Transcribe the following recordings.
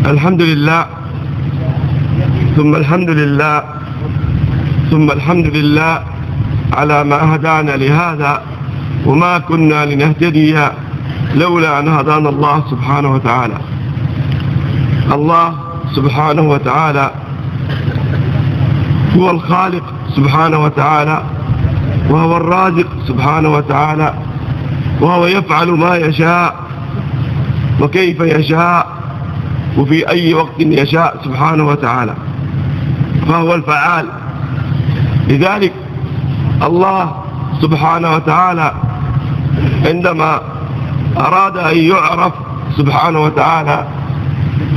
الحمد لله ثم الحمد لله ثم الحمد لله على ما هدانا لهذا، وما كنا لنهتدي لولا أن هدانا الله سبحانه وتعالى. الله سبحانه وتعالى هو الخالق سبحانه وتعالى، وهو الرازق سبحانه وتعالى، وهو يفعل ما يشاء وكيف يشاء وفي أي وقت يشاء سبحانه وتعالى، فهو الفعال. لذلك الله سبحانه وتعالى عندما أراد أن يعرف سبحانه وتعالى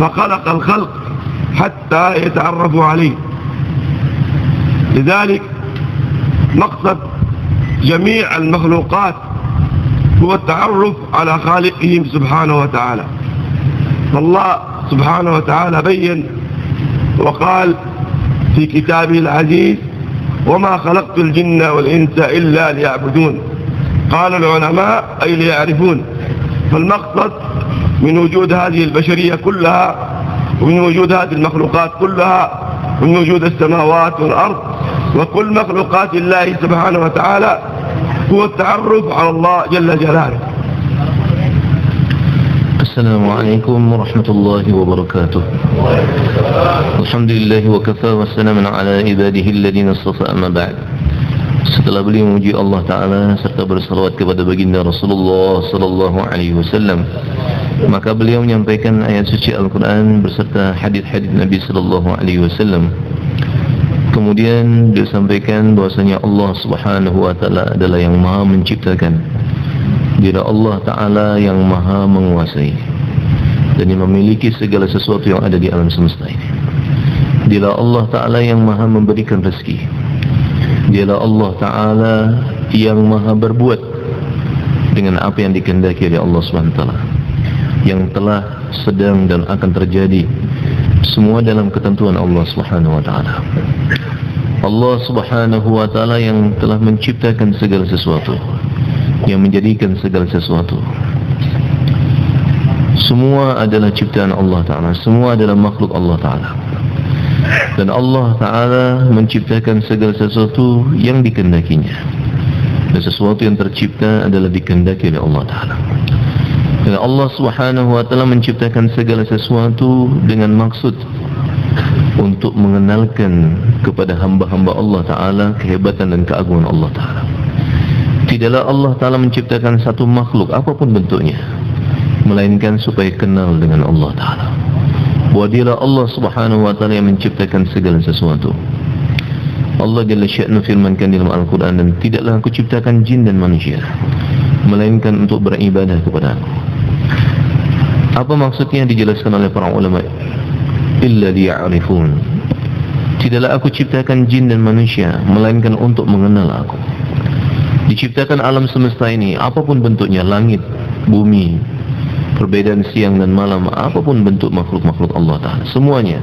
فخلق الخلق حتى يتعرفوا عليه. لذلك مقصد جميع المخلوقات هو التعرف على خالقهم سبحانه وتعالى. فالله سبحانه وتعالى بين وقال في كتابه العزيز: وما خلقت الجن والإنس إلا ليعبدون. قال العلماء: أي ليعرفون. فالمقصد من وجود هذه البشرية كلها، ومن وجود هذه المخلوقات كلها، ومن وجود السماوات والأرض وكل مخلوقات الله سبحانه وتعالى، هو التعرف على الله جل جلاله. السلام عليكم ورحمة الله وبركاته. الحمد لله وكفى والسلام على عباده الذين اصطفى. أما بعد. Setelah beliau memuji Allah Ta'ala serta bersalawat kepada baginda Rasulullah Sallallahu Alaihi Wasallam, maka beliau menyampaikan ayat suci Al-Quran beserta hadis-hadis Nabi Sallallahu Alaihi Wasallam. Kemudian dia sampaikan bahwasanya Allah Subhanahu Wa Ta'ala adalah yang maha menciptakan, dia Allah Ta'ala yang maha menguasai dan yang memiliki segala sesuatu yang ada di alam semesta ini. Dialah Allah Ta'ala yang maha memberikan rezeki. Dialah Allah Ta'ala yang maha berbuat dengan apa yang dikehendaki oleh Allah SWT, yang telah, sedang dan akan terjadi, semua dalam ketentuan Allah Subhanahu Wa Ta'ala. Allah Subhanahu Wa Ta'ala yang telah menciptakan segala sesuatu, yang menjadikan segala sesuatu. Semua adalah ciptaan Allah Ta'ala, semua adalah makhluk Allah Ta'ala. Dan Allah Ta'ala menciptakan segala sesuatu yang dikehendakinya, dan sesuatu yang tercipta adalah dikehendaki oleh Allah Ta'ala. Dan Allah Subhanahu Wa Ta'ala menciptakan segala sesuatu dengan maksud untuk mengenalkan kepada hamba-hamba Allah Ta'ala kehebatan dan keagungan Allah Ta'ala. Tidaklah Allah Ta'ala menciptakan satu makhluk apapun bentuknya, melainkan supaya kenal dengan Allah Ta'ala. Wadilah Allah Subhanahu Wa Ta'ala yang menciptakan segala sesuatu. Allah Jalla Sya'nu firmankan dalam Al-Quran: dan tidaklah aku ciptakan jin dan manusia melainkan untuk beribadah kepada aku. Apa maksudnya dijelaskan oleh para ulama? Illa liya'rifun. Tidaklah aku ciptakan jin dan manusia melainkan untuk mengenal aku. Diciptakan alam semesta ini, apapun bentuknya, langit, bumi, perbedaan siang dan malam, apapun bentuk makhluk-makhluk Allah Ta'ala, semuanya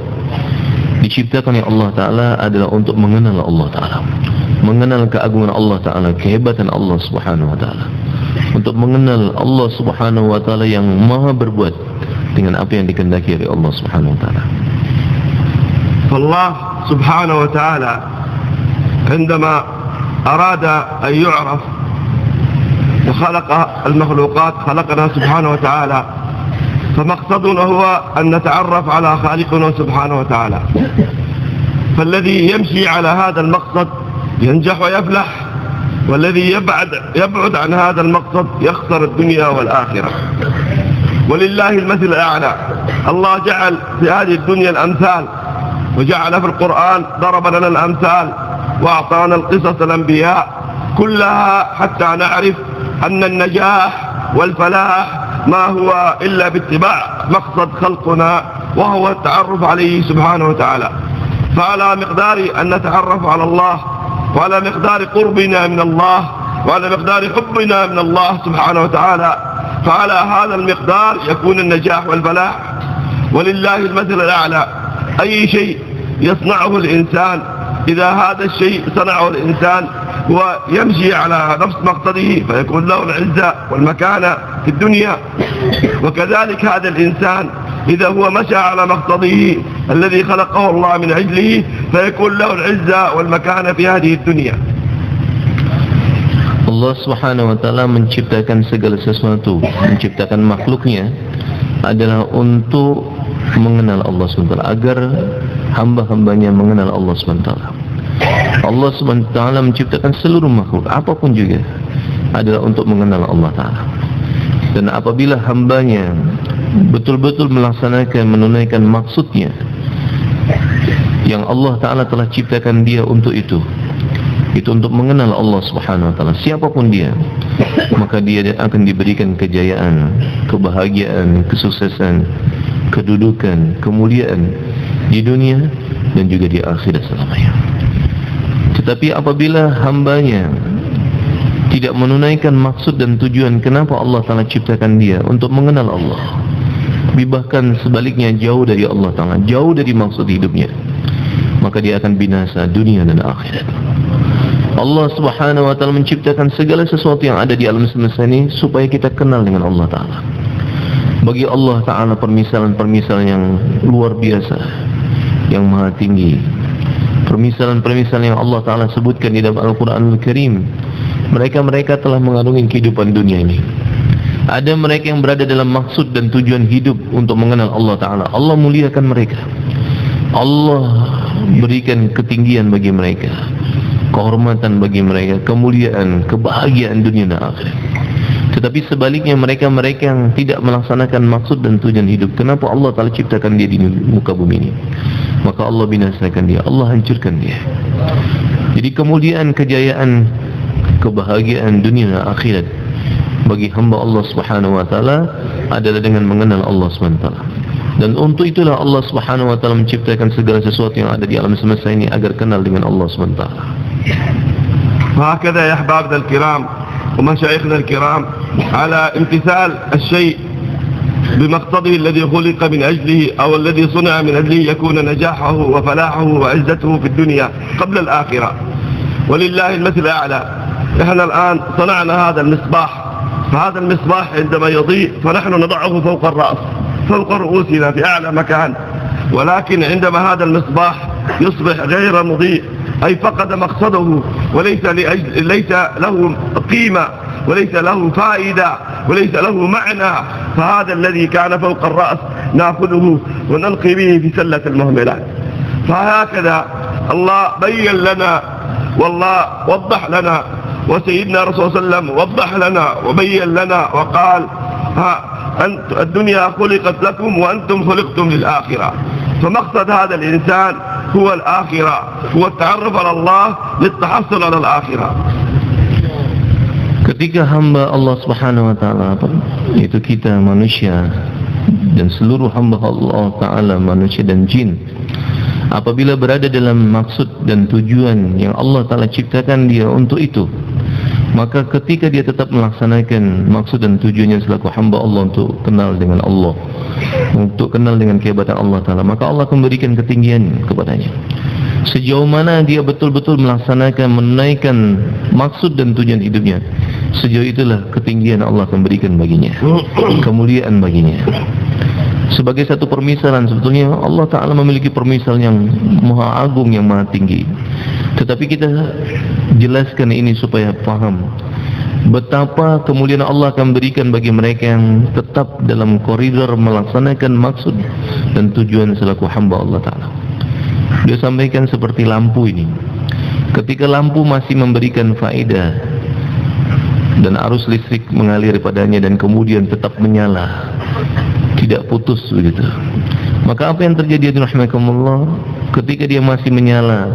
diciptakan oleh Allah Ta'ala adalah untuk mengenal Allah Ta'ala, mengenal keagungan Allah Ta'ala, kehebatan Allah Subhanahu Wa Ta'ala, untuk mengenal Allah Subhanahu Wa Ta'ala yang maha berbuat dengan apa yang dikehendaki oleh Allah Subhanahu Wa Ta'ala. فالله سبحانه وتعالى عندما أراد أن يعرف وخلق المخلوقات، خلقنا سبحانه وتعالى، فمقصدنا هو أن نتعرف على خالقنا سبحانه وتعالى. فالذي يمشي على هذا المقصد ينجح ويفلح، والذي يبعد عن هذا المقصد يخسر الدنيا والآخرة. ولله المثل الأعلى. الله جعل في هذه الدنيا الأمثال، وجعل في القرآن ضرب لنا الأمثال وأعطانا القصص الأنبياء كلها حتى نعرف أن النجاح والفلاح ما هو إلا باتباع مقصد خلقنا، وهو التعرف عليه سبحانه وتعالى. فعلى مقدار أن نتعرف على الله، وعلى مقدار قربنا من الله، وعلى مقدار حبنا من الله سبحانه وتعالى، فعلى هذا المقدار يكون النجاح والفلاح. ولله المثل الأعلى. أي شيء يصنعه الإنسان، إذا هذا الشيء صنعه الإنسان ويمشي على نفس مقصده فيكون له العزة والمكانة في الدنيا. وكذلك هذا الإنسان إذا هو مشى على مقتضيه الذي خلقه الله من أجله فيكون له العزة والمكانة في هذه الدنيا. Allah Subhanahu wa taala menciptakan segala sesuatu, menciptakan makhluknya adalah untuk mengenal Allah SWT, agar hamba-hambanya mengenal Allah SWT. Allah SWT menciptakan seluruh makhluk, apapun juga, adalah untuk mengenal Allah Ta'ala. Dan apabila hambanya betul-betul melaksanakan, menunaikan maksudnya yang Allah Ta'ala telah ciptakan dia untuk itu untuk mengenal Allah Subhanahu wa taala, siapapun dia, maka dia akan diberikan kejayaan, kebahagiaan, kesuksesan, kedudukan, kemuliaan di dunia dan juga di akhirat selamanya. Tetapi apabila hambanya tidak menunaikan maksud dan tujuan kenapa Allah Ta'ala ciptakan dia untuk mengenal Allah, bahkan sebaliknya jauh dari Allah Ta'ala, jauh dari maksud hidupnya, maka dia akan binasa dunia dan akhirat. Allah Subhanahu wa taala menciptakan segala sesuatu yang ada di alam semesta ini supaya kita kenal dengan Allah Ta'ala. Bagi Allah Ta'ala permisalan-permisalan yang luar biasa, yang maha tinggi, permisalan-permisalan yang Allah Ta'ala sebutkan di dalam Al-Quranul Karim. Mereka telah mengarungi kehidupan dunia ini. Ada mereka yang berada dalam maksud dan tujuan hidup untuk mengenal Allah Ta'ala. Allah muliakan mereka, Allah berikan ketinggian bagi mereka, kehormatan bagi mereka, kemuliaan, kebahagiaan dunia dan akhirat. Tetapi sebaliknya mereka yang tidak melaksanakan maksud dan tujuan hidup, kenapa Allah Ta'ala ciptakan dia di muka bumi ini? Maka Allah binasakan dia, Allah hancurkan dia. Jadi kemuliaan, kejayaan, kebahagiaan dunia dan akhirat bagi hamba Allah Subhanahu wa taala adalah dengan mengenal Allah Subhanahu wa taala. Dan untuk itulah Allah Subhanahu wa taala menciptakan segala sesuatu yang ada di alam semesta ini agar kenal dengan Allah Subhanahu wa taala. وهكذا يا أحبابنا الكرام ومشايخنا الكرام على امتثال الشيء بمقتضه الذي خلق من أجله أو الذي صنع من أجله يكون نجاحه وفلاحه وعزته في الدنيا قبل الآخرة. ولله المثل الأعلى. نحن الآن صنعنا هذا المصباح، فهذا المصباح عندما يضيء فنحن نضعه فوق الرأس، فوق رؤوسنا في أعلى مكان. ولكن عندما هذا المصباح يصبح غير مضيء أي فقد مقصده وليس له قيمة وليس له فائدة وليس له معنى، فهذا الذي كان فوق الرأس نأخذه ونلقي به في سلة المهملات. فهكذا الله بين لنا والله وضح لنا، وسيدنا رسول الله صلى الله عليه وسلم وضح لنا وبين لنا وقال الدنيا خلقت لكم وأنتم خلقتم للآخرة. فمقصد هذا الإنسان هو الآخرة، هو التعرف على الله للتحصل على الآخرة. Ketika hamba Allah Subhanahu wa taala, yaitu kita manusia dan seluruh hamba Allah taala manusia dan jin, apabila berada dalam maksud dan tujuan yang Allah Ta'ala ciptakan dia untuk itu, maka ketika dia tetap melaksanakan maksud dan tujuannya selaku hamba Allah untuk kenal dengan Allah, untuk kenal dengan kehebatan Allah Ta'ala, maka Allah akan memberikan ketinggian kepadanya. Sejauh mana dia betul-betul melaksanakan, menunaikan maksud dan tujuan hidupnya, sejauh itulah ketinggian Allah akan berikan baginya, kemuliaan baginya. Sebagai satu permisalan, sebetulnya Allah Ta'ala memiliki permisalan yang maha agung, yang maha tinggi. Tetapi kita jelaskan ini supaya paham betapa kemuliaan Allah akan berikan bagi mereka yang tetap dalam koridor melaksanakan maksud dan tujuan selaku hamba Allah Ta'ala. Dia sampaikan seperti lampu ini. Ketika lampu masih memberikan faedah dan arus listrik mengalir padanya dan kemudian tetap menyala, tidak putus begitu, maka apa yang terjadi di rahimakumullah, ketika dia masih menyala,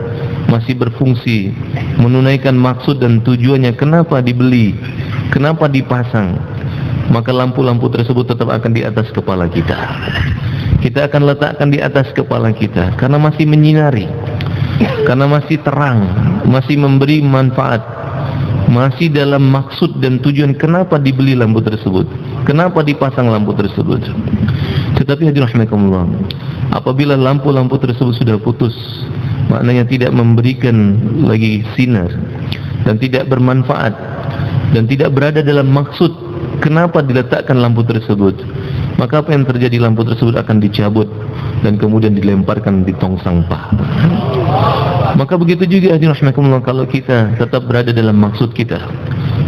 masih berfungsi, menunaikan maksud dan tujuannya, kenapa dibeli, kenapa dipasang, maka lampu-lampu tersebut tetap akan di atas kepala kita. Kita akan letakkan di atas kepala kita karena masih menyinari, karena masih terang, masih memberi manfaat, masih dalam maksud dan tujuan kenapa dibeli lampu tersebut, kenapa dipasang lampu tersebut. Tetapi hadirin rahimakumullah, apabila lampu-lampu tersebut sudah putus, maknanya tidak memberikan lagi sinar dan tidak bermanfaat dan tidak berada dalam maksud kenapa diletakkan lampu tersebut, maka apa yang terjadi, lampu tersebut akan dicabut dan kemudian dilemparkan di tong sampah. Maka begitu juga hadirin rahimakumullah, kalau kita tetap berada dalam maksud kita,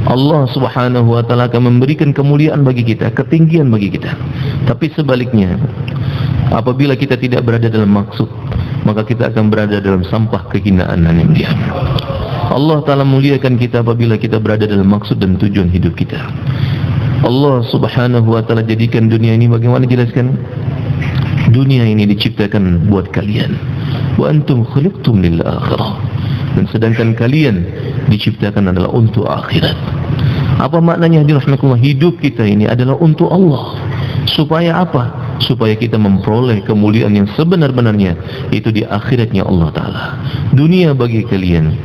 Allah Subhanahu wa taala akan memberikan kemuliaan bagi kita, ketinggian bagi kita. Tapi sebaliknya, apabila kita tidak berada dalam maksud, maka kita akan berada dalam sampah kehinaan dan diam. Allah Ta'ala muliakan kita apabila kita berada dalam maksud dan tujuan hidup kita. Allah Subhanahu wa taala jadikan dunia ini, bagaimana jelaskan? Dunia ini diciptakan buat kalian. Wa antum khuliqtum lil akhirah. Dan sedangkan kalian diciptakan adalah untuk akhirat. Apa maknanya hadirin rahimakumullah? Hidup kita ini adalah untuk Allah. Supaya apa? Supaya kita memperoleh kemuliaan yang sebenar-benarnya, itu di akhiratnya Allah Ta'ala. Dunia bagi kalian,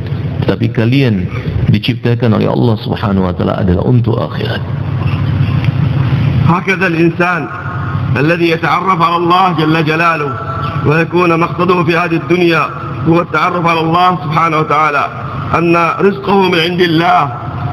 tapi kalian diciptakan oleh Allah Subhanahu wa taala adalah untuk akhirat. هكذا الإنسان الذي يتعرف على الله جل جلاله ويكون مقصده في هذه الدنيا هو التعرف على الله سبحانه وتعالى، أن رزقه من عند الله،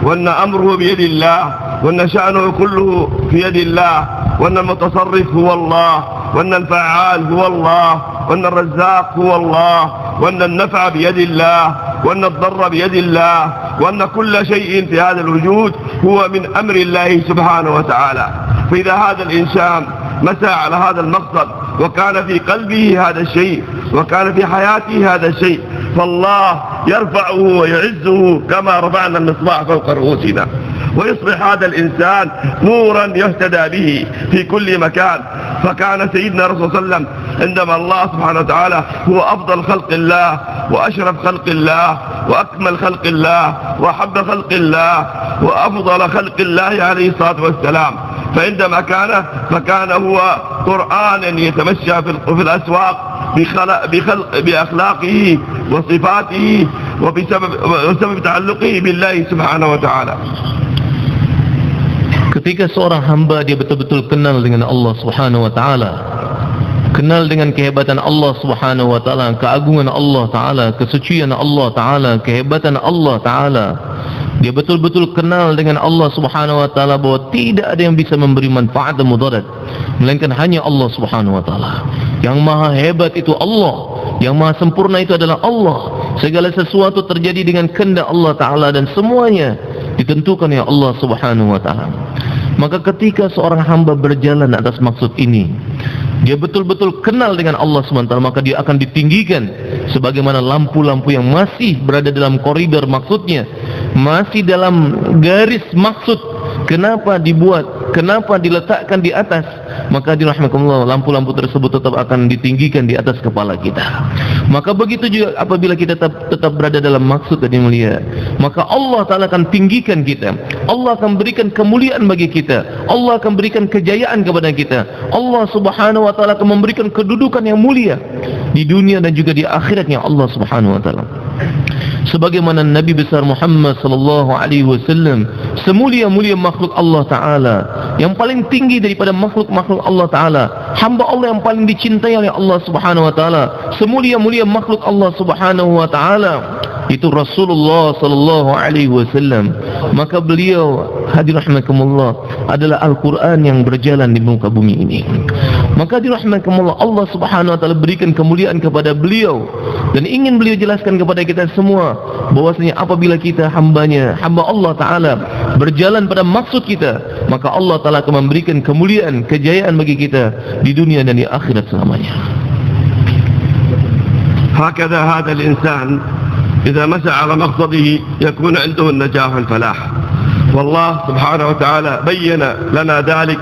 وأن أمره بيد الله، وأن شأنه كله في يد الله، وأن المتصرف هو الله، وأن الفعال هو الله، وأن الرزاق هو الله، وأن النفع بيد الله، وأن الضر بيد الله، وأن كل شيء في هذا الوجود هو من أمر الله سبحانه وتعالى. فإذا هذا الإنسان مسى على هذا المقصد وكان في قلبه هذا الشيء وكان في حياته هذا الشيء، فالله يرفعه ويعزه كما رفعنا المصباح فوق رؤوسنا، ويصبح هذا الإنسان نورا يهتدى به في كل مكان. فكان سيدنا رسول الله صلى الله عليه وسلم عندما الله سبحانه وتعالى هو أفضل خلق الله وأشرف خلق الله وأكمل خلق الله وأحب خلق الله وأفضل خلق الله عليه الصلاة والسلام، فعندما فكان هو قرآنا يتمشى في الأسواق بأخلاقه وصفاته وبسبب تعلقه بالله سبحانه وتعالى. Ketika seorang hamba dia betul-betul kenal dengan Allah Subhanahu wa taala, kenal dengan kehebatan Allah Subhanahu wa taala, keagungan Allah taala, kesucian Allah taala, kehebatan Allah taala, dia betul-betul kenal dengan Allah Subhanahu wa taala bahwa tidak ada yang bisa memberi manfaat dan mudarat melainkan hanya Allah Subhanahu wa taala. Yang maha hebat itu Allah, yang maha sempurna itu adalah Allah. Segala sesuatu terjadi dengan kehendak Allah taala dan semuanya ditentukan oleh Allah Subhanahu wa taala. Maka ketika seorang hamba berjalan atas maksud ini, dia betul-betul kenal dengan Allah Subhanahu wa taala, maka dia akan ditinggikan sebagaimana lampu-lampu yang masih berada dalam koridor maksudnya, masih dalam garis maksud. Kenapa dibuat? Kenapa diletakkan di atas? Maka dirahmatullah, lampu-lampu tersebut tetap akan ditinggikan di atas kepala kita. Maka begitu juga apabila kita tetap berada dalam maksud tadi mulia, maka Allah Ta'ala akan tinggikan kita. Allah akan berikan kemuliaan bagi kita. Allah akan berikan kejayaan kepada kita. Allah Subhanahu wa Ta'ala akan memberikan kedudukan yang mulia di dunia dan juga di akhiratnya Allah Subhanahu wa Ta'ala. Sebagaimana Nabi besar Muhammad sallallahu alaihi wasallam, semulia-mulia makhluk Allah Ta'ala, yang paling tinggi daripada makhluk-makhluk Allah Ta'ala, hamba Allah yang paling dicintai oleh Allah Subhanahu wa Ta'ala, semulia-mulia makhluk Allah Subhanahu wa Ta'ala, itu Rasulullah sallallahu alaihi wasallam. Maka beliau, hadirin rahimakumullah, adalah Al-Quran yang berjalan di muka bumi ini. Maka hadirin rahimakumullah, Allah Subhanahu wa Ta'ala berikan kemuliaan kepada beliau, dan ingin beliau jelaskan kepada kita semua bahwasanya apabila kita hamba Allah Ta'ala berjalan pada maksud kita, maka Allah Ta'ala akan memberikan kemuliaan, kejayaan bagi kita di dunia dan di akhirat selamanya. هكذا هذا الإنسان إذا مسى على مقصده يكون عنده النجاح والفلاح. والله سبحانه وتعالى بين لنا ذلك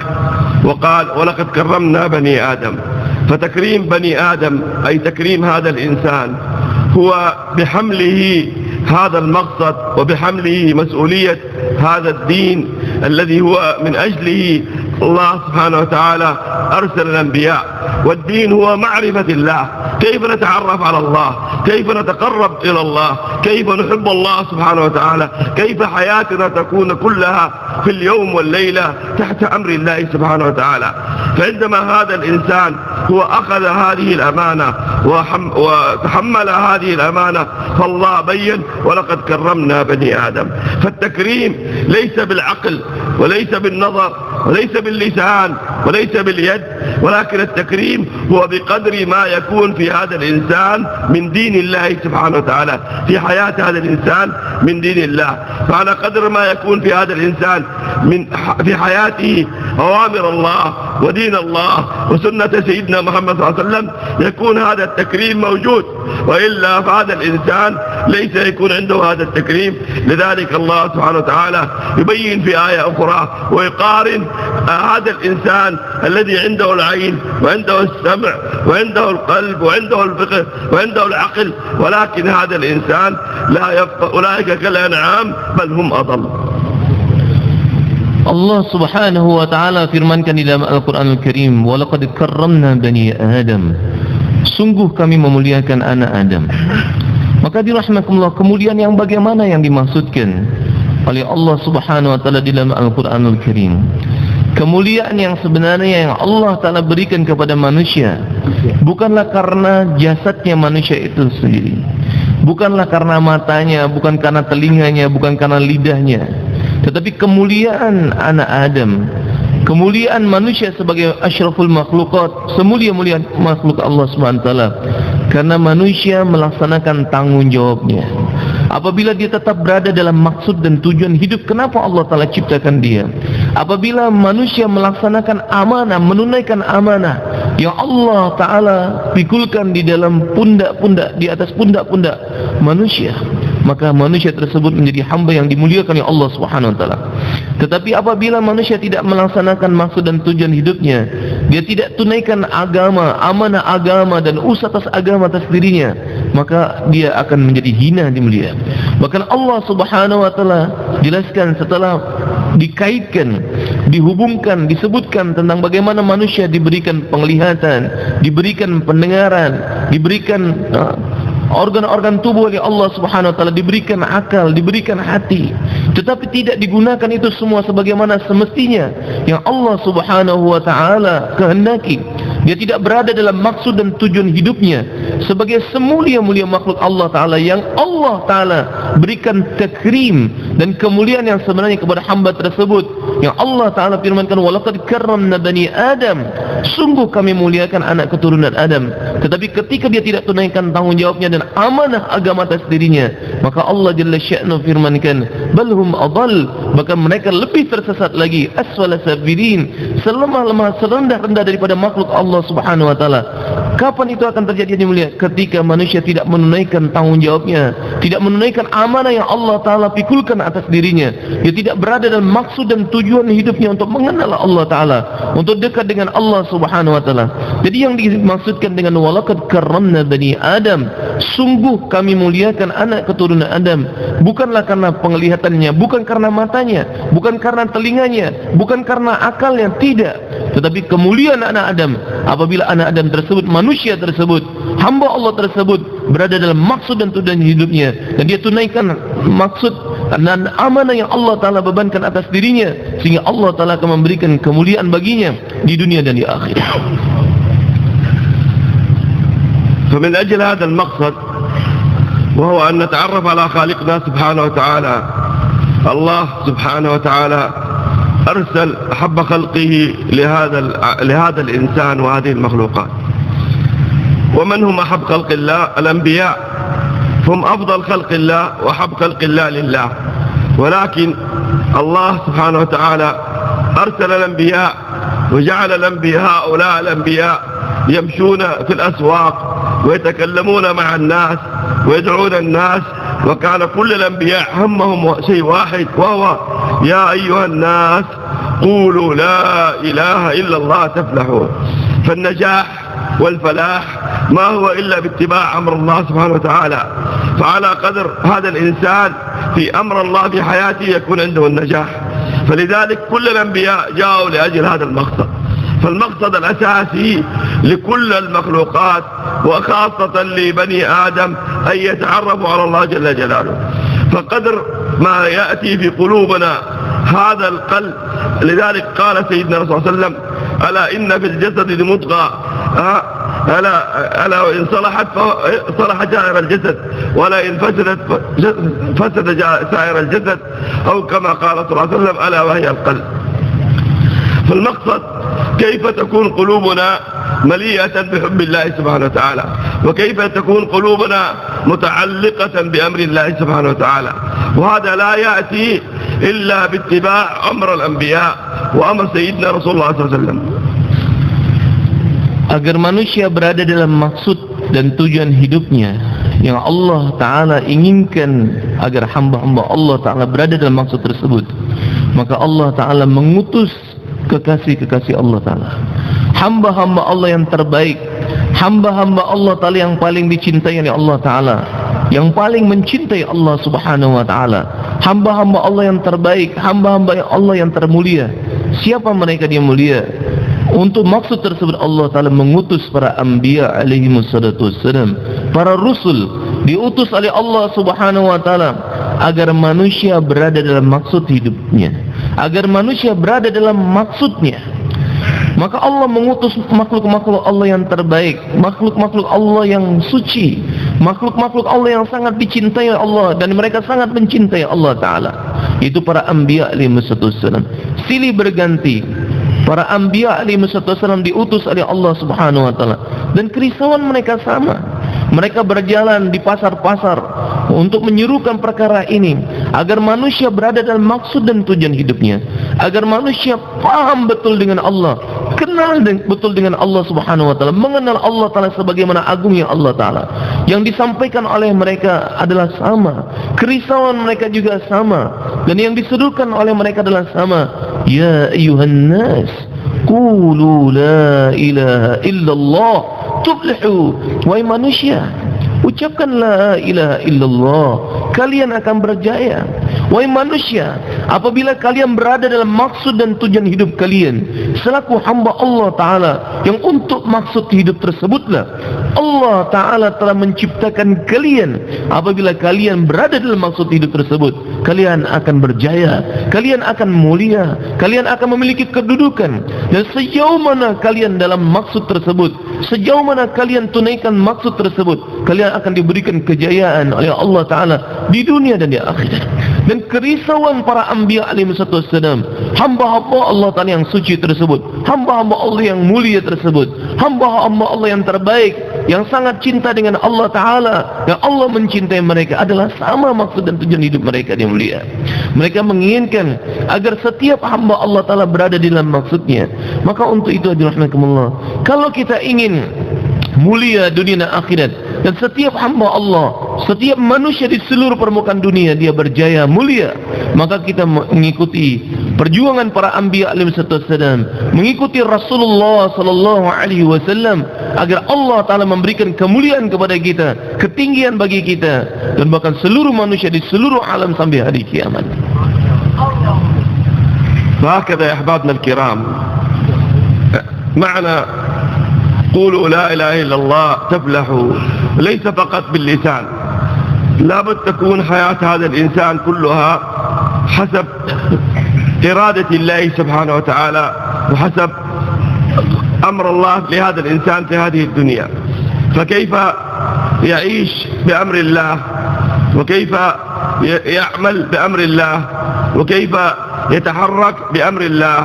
وقال: ولقد كرمنا بني آدم. فتكريم بني آدم أي تكريم هذا الإنسان هو بحمله هذا المقصد وبحمله مسؤولية هذا الدين الذي هو من أجله الله سبحانه وتعالى أرسل الأنبياء. والدين هو معرفة الله، كيف نتعرف على الله، كيف نتقرب إلى الله، كيف نحب الله سبحانه وتعالى، كيف حياتنا تكون كلها في اليوم والليلة تحت أمر الله سبحانه وتعالى. فعندما هذا الإنسان هو أخذ هذه الأمانة وتحمل هذه الأمانة، فالله بين: ولقد كرمنا بني آدم. فالتكريم ليس بالعقل وليس بالنظر وليس باللسان وليس باليد، ولكن التكريم هو بقدر ما يكون في هذا الإنسان من دين الله سبحانه وتعالى، في حياة هذا الإنسان من دين الله. فعلى قدر ما يكون في هذا الإنسان في حياته أوامر الله ودين الله وسنة سيدنا محمد صلى الله عليه وسلم يكون هذا التكريم موجود، وإلا فهذا الإنسان ليس يكون عنده هذا التكريم. لذلك الله سبحانه وتعالى يبين في آية أخرى ويقارن هذا الإنسان الذي عنده العين وعنده السمع وعنده القلب وعنده الفقه وعنده العقل، ولكن هذا الإنسان لا يفقه، أولئك كالأنعام بل هم أضل. Allah subhanahu wa ta'ala firmankan di dalam Al-Quran Al-Karim, وَلَقَدْ كَرَّمْنَا بَنِي آدَمَ, sungguh kami memuliakan anak Adam. Maka dirahmatullah, kemuliaan yang bagaimana yang dimaksudkan oleh Allah subhanahu wa ta'ala di dalam Al-Quran Al-Karim? Kemuliaan yang sebenarnya yang Allah ta'ala berikan kepada manusia bukanlah karena jasadnya manusia itu sendiri, bukanlah karena matanya, bukan karena telinganya, bukan karena lidahnya, tetapi kemuliaan anak Adam, kemuliaan manusia sebagai asyraful makhlukat, semulia-mulia makhluk Allah SWT, karena manusia melaksanakan tanggung jawabnya. Apabila dia tetap berada dalam maksud dan tujuan hidup, kenapa Allah Ta'ala ciptakan dia? Apabila manusia melaksanakan amanah, menunaikan amanah yang Allah Ta'ala pikulkan di dalam pundak-pundak, di atas pundak-pundak manusia, maka manusia tersebut menjadi hamba yang dimuliakan oleh Allah Subhanahu wa taala. Tetapi apabila manusia tidak melaksanakan maksud dan tujuan hidupnya, dia tidak tunaikan agama, amanah agama dan usaha atas agama atas dirinya, maka dia akan menjadi hina di mulia. Bahkan Allah Subhanahu wa taala jelaskan setelah dikaitkan, dihubungkan, disebutkan tentang bagaimana manusia diberikan penglihatan, diberikan pendengaran, diberikan organ-organ tubuh oleh Allah Subhanahu wa taala, diberikan akal, diberikan hati, tetapi tidak digunakan itu semua sebagaimana semestinya yang Allah Subhanahu wa taala kehendaki. Dia tidak berada dalam maksud dan tujuan hidupnya sebagai semulia-mulia makhluk Allah Ta'ala yang Allah Ta'ala berikan takrim dan kemuliaan yang sebenarnya kepada hamba tersebut, yang Allah Ta'ala firmankan, وَلَقَدْ كَرَّمْنَا بَنِي آدَمَ, sungguh kami muliakan anak keturunan Adam. Tetapi ketika dia tidak tunaikan tanggung jawabnya dan amanah agama atas dirinya, maka Allah Jalla Sya'nu firmankan, بَلْ هُمْ أَضَلُّ, bahkan mereka lebih tersesat lagi, أَسْفَلَ سَافِلِينَ, selemah-lemah, serendah-rendah daripada makhluk Allah Subhanahu wa taala. Kapan itu akan terjadi yang mulia? Ketika manusia tidak menunaikan tanggung jawabnya, tidak menunaikan amanah yang Allah Ta'ala pikulkan atas dirinya. Dia tidak berada dalam maksud dan tujuan hidupnya untuk mengenal Allah Ta'ala, untuk dekat dengan Allah Subhanahu wa ta'ala. Jadi yang dimaksudkan dengan walaqad karramna bani Adam, sungguh kami muliakan anak keturunan Adam, bukanlah karena penglihatannya, bukan karena matanya, bukan karena telinganya, bukan karena akalnya, tidak. Tetapi kemuliaan anak Adam apabila anak Adam tersebut, manusia tersebut, hamba Allah tersebut berada dalam maksud dan tujuan hidupnya, dan dia tunaikan maksud dan amanah yang Allah Ta'ala bebankan atas dirinya, sehingga Allah Ta'ala akan memberikan kemuliaan baginya di dunia dan di akhirat. فمن أجل هذا المقصد وهو أن نتعرف على خالقنا سبحانه وتعالى، الله سبحانه وتعالى أرسل أحب خلقه لهذا الإنسان وهذه المخلوقات. ومن هم أحب خلق الله؟ الأنبياء هم أفضل خلق الله وأحب خلق الله لله، ولكن الله سبحانه وتعالى أرسل الأنبياء وجعل الأنبياء هؤلاء الأنبياء يمشون في الأسواق ويتكلمون مع الناس ويدعون الناس، وكان كل الأنبياء همهم شيء واحد، وهو يا أيها الناس قولوا لا إله إلا الله تفلحون. فالنجاح والفلاح ما هو إلا باتباع أمر الله سبحانه وتعالى. فعلى قدر هذا الإنسان في أمر الله في حياته يكون عنده النجاح. فلذلك كل الأنبياء جاءوا لأجل هذا المقصد. فالمقصد الأساسي لكل المخلوقات وخاصة لبني آدم أن يتعرفوا على الله جل جلاله. فقدر ما يأتي في قلوبنا هذا القلب، لذلك قال سيدنا رسول الله صلى الله عليه وسلم ألا إن في الجسد مضغة ألا وإن صلحت صلح سائر الجسد ولا إن فسدت فسد سائر الجسد، أو كما قال صلى الله عليه وسلم ألا وهي القلب. فالمقصد كيف تكون قلوبنا مليئة بحب الله سبحانه وتعالى، وكيف تكون قلوبنا متعلقة بأمر الله سبحانه وتعالى. وهذا لا يأتي إلا باتباع أمر الأنبياء وأمر سيدنا رسول الله صلى الله عليه وسلم. Agar manusia berada dalam maksud dan tujuan hidupnya yang Allah Ta'ala inginkan, agar hamba-hamba Allah Ta'ala berada dalam maksud tersebut, maka Allah Ta'ala mengutus kekasih-kekasih Allah Ta'ala, hamba-hamba Allah yang terbaik, hamba-hamba Allah Ta'ala yang paling dicintai oleh Allah Ta'ala, yang paling mencintai Allah Subhanahu Wa Ta'ala, hamba-hamba Allah yang terbaik, hamba-hamba Allah yang termulia. Siapa mereka yang mulia? Untuk maksud tersebut Allah Ta'ala mengutus para anbiya alaihi wassalatu wassalam, para rasul diutus oleh Allah Subhanahu Wa Ta'ala agar manusia berada dalam maksud hidupnya, agar manusia berada dalam maksudnya. Maka Allah mengutus makhluk-makhluk Allah yang terbaik, makhluk-makhluk Allah yang suci, makhluk-makhluk Allah yang sangat dicintai Allah dan mereka sangat mencintai Allah Ta'ala. Itu para anbiya alaihi wassalatu wassalam. Silih berganti, para anbiya alaihi wassalatu wassalam diutus oleh Allah Subhanahu Wa Ta'ala, dan kerisauan mereka sama. Mereka berjalan di pasar-pasar untuk menyerukan perkara ini agar manusia berada dalam maksud dan tujuan hidupnya, agar manusia paham betul dengan Allah, kenal betul dengan Allah Subhanahu Wa Ta'ala, mengenal Allah Ta'ala sebagaimana agungnya Allah Ta'ala. Yang disampaikan oleh mereka adalah sama, kerisauan mereka juga sama, dan yang diserukan oleh mereka adalah sama. Ya ayyuhan nas, qulu la ilaha illallah tuflihu. Wahai manusia, ucapkan la ilaha illallah, kalian akan berjaya. Wahai manusia, apabila kalian berada dalam maksud dan tujuan hidup kalian selaku hamba Allah Ta'ala, yang untuk maksud hidup tersebutlah Allah Ta'ala telah menciptakan kalian. Apabila kalian berada dalam maksud hidup tersebut, kalian akan berjaya, kalian akan mulia, kalian akan memiliki kedudukan. Dan sejauh mana kalian dalam maksud tersebut, sejauh mana kalian tunaikan maksud tersebut, kalian akan diberikan kejayaan oleh Allah Ta'ala di dunia dan di akhirat. Dan kerisauan para anbiya alaihi wassalam, hamba-hamba Allah Ta'ala yang suci tersebut, hamba-hamba Allah yang mulia tersebut, hamba-hamba Allah yang terbaik, yang sangat cinta dengan Allah Ta'ala, yang Allah mencintai mereka, adalah sama maksud dan tujuan hidup mereka yang mulia. Mereka menginginkan agar setiap hamba Allah Ta'ala berada di dalam maksudnya. Maka untuk itu rahmatullah, kalau kita ingin mulia dunia dan akhirat, dan setiap hamba Allah, setiap manusia di seluruh permukaan dunia dia berjaya mulia, maka kita mengikuti perjuangan para anbiya alaihi wasallam, mengikuti Rasulullah sallallahu alaihi wasallam, agar Allah Ta'ala memberikan kemuliaan kepada kita, ketinggian bagi kita, dan bahkan seluruh manusia di seluruh alam sampai hari kiamat. فهكذا يا أحبابنا الكرام معنى قولوا لا إله إلا الله تفلحوا ليس فقط باللسان، لابد تكون حياة هذا الإنسان كلها حسب إرادة الله سبحانه وتعالى وحسب أمر الله لهذا الإنسان في هذه الدنيا. فكيف يعيش بأمر الله، وكيف يعمل بأمر الله، وكيف يتحرك بأمر الله،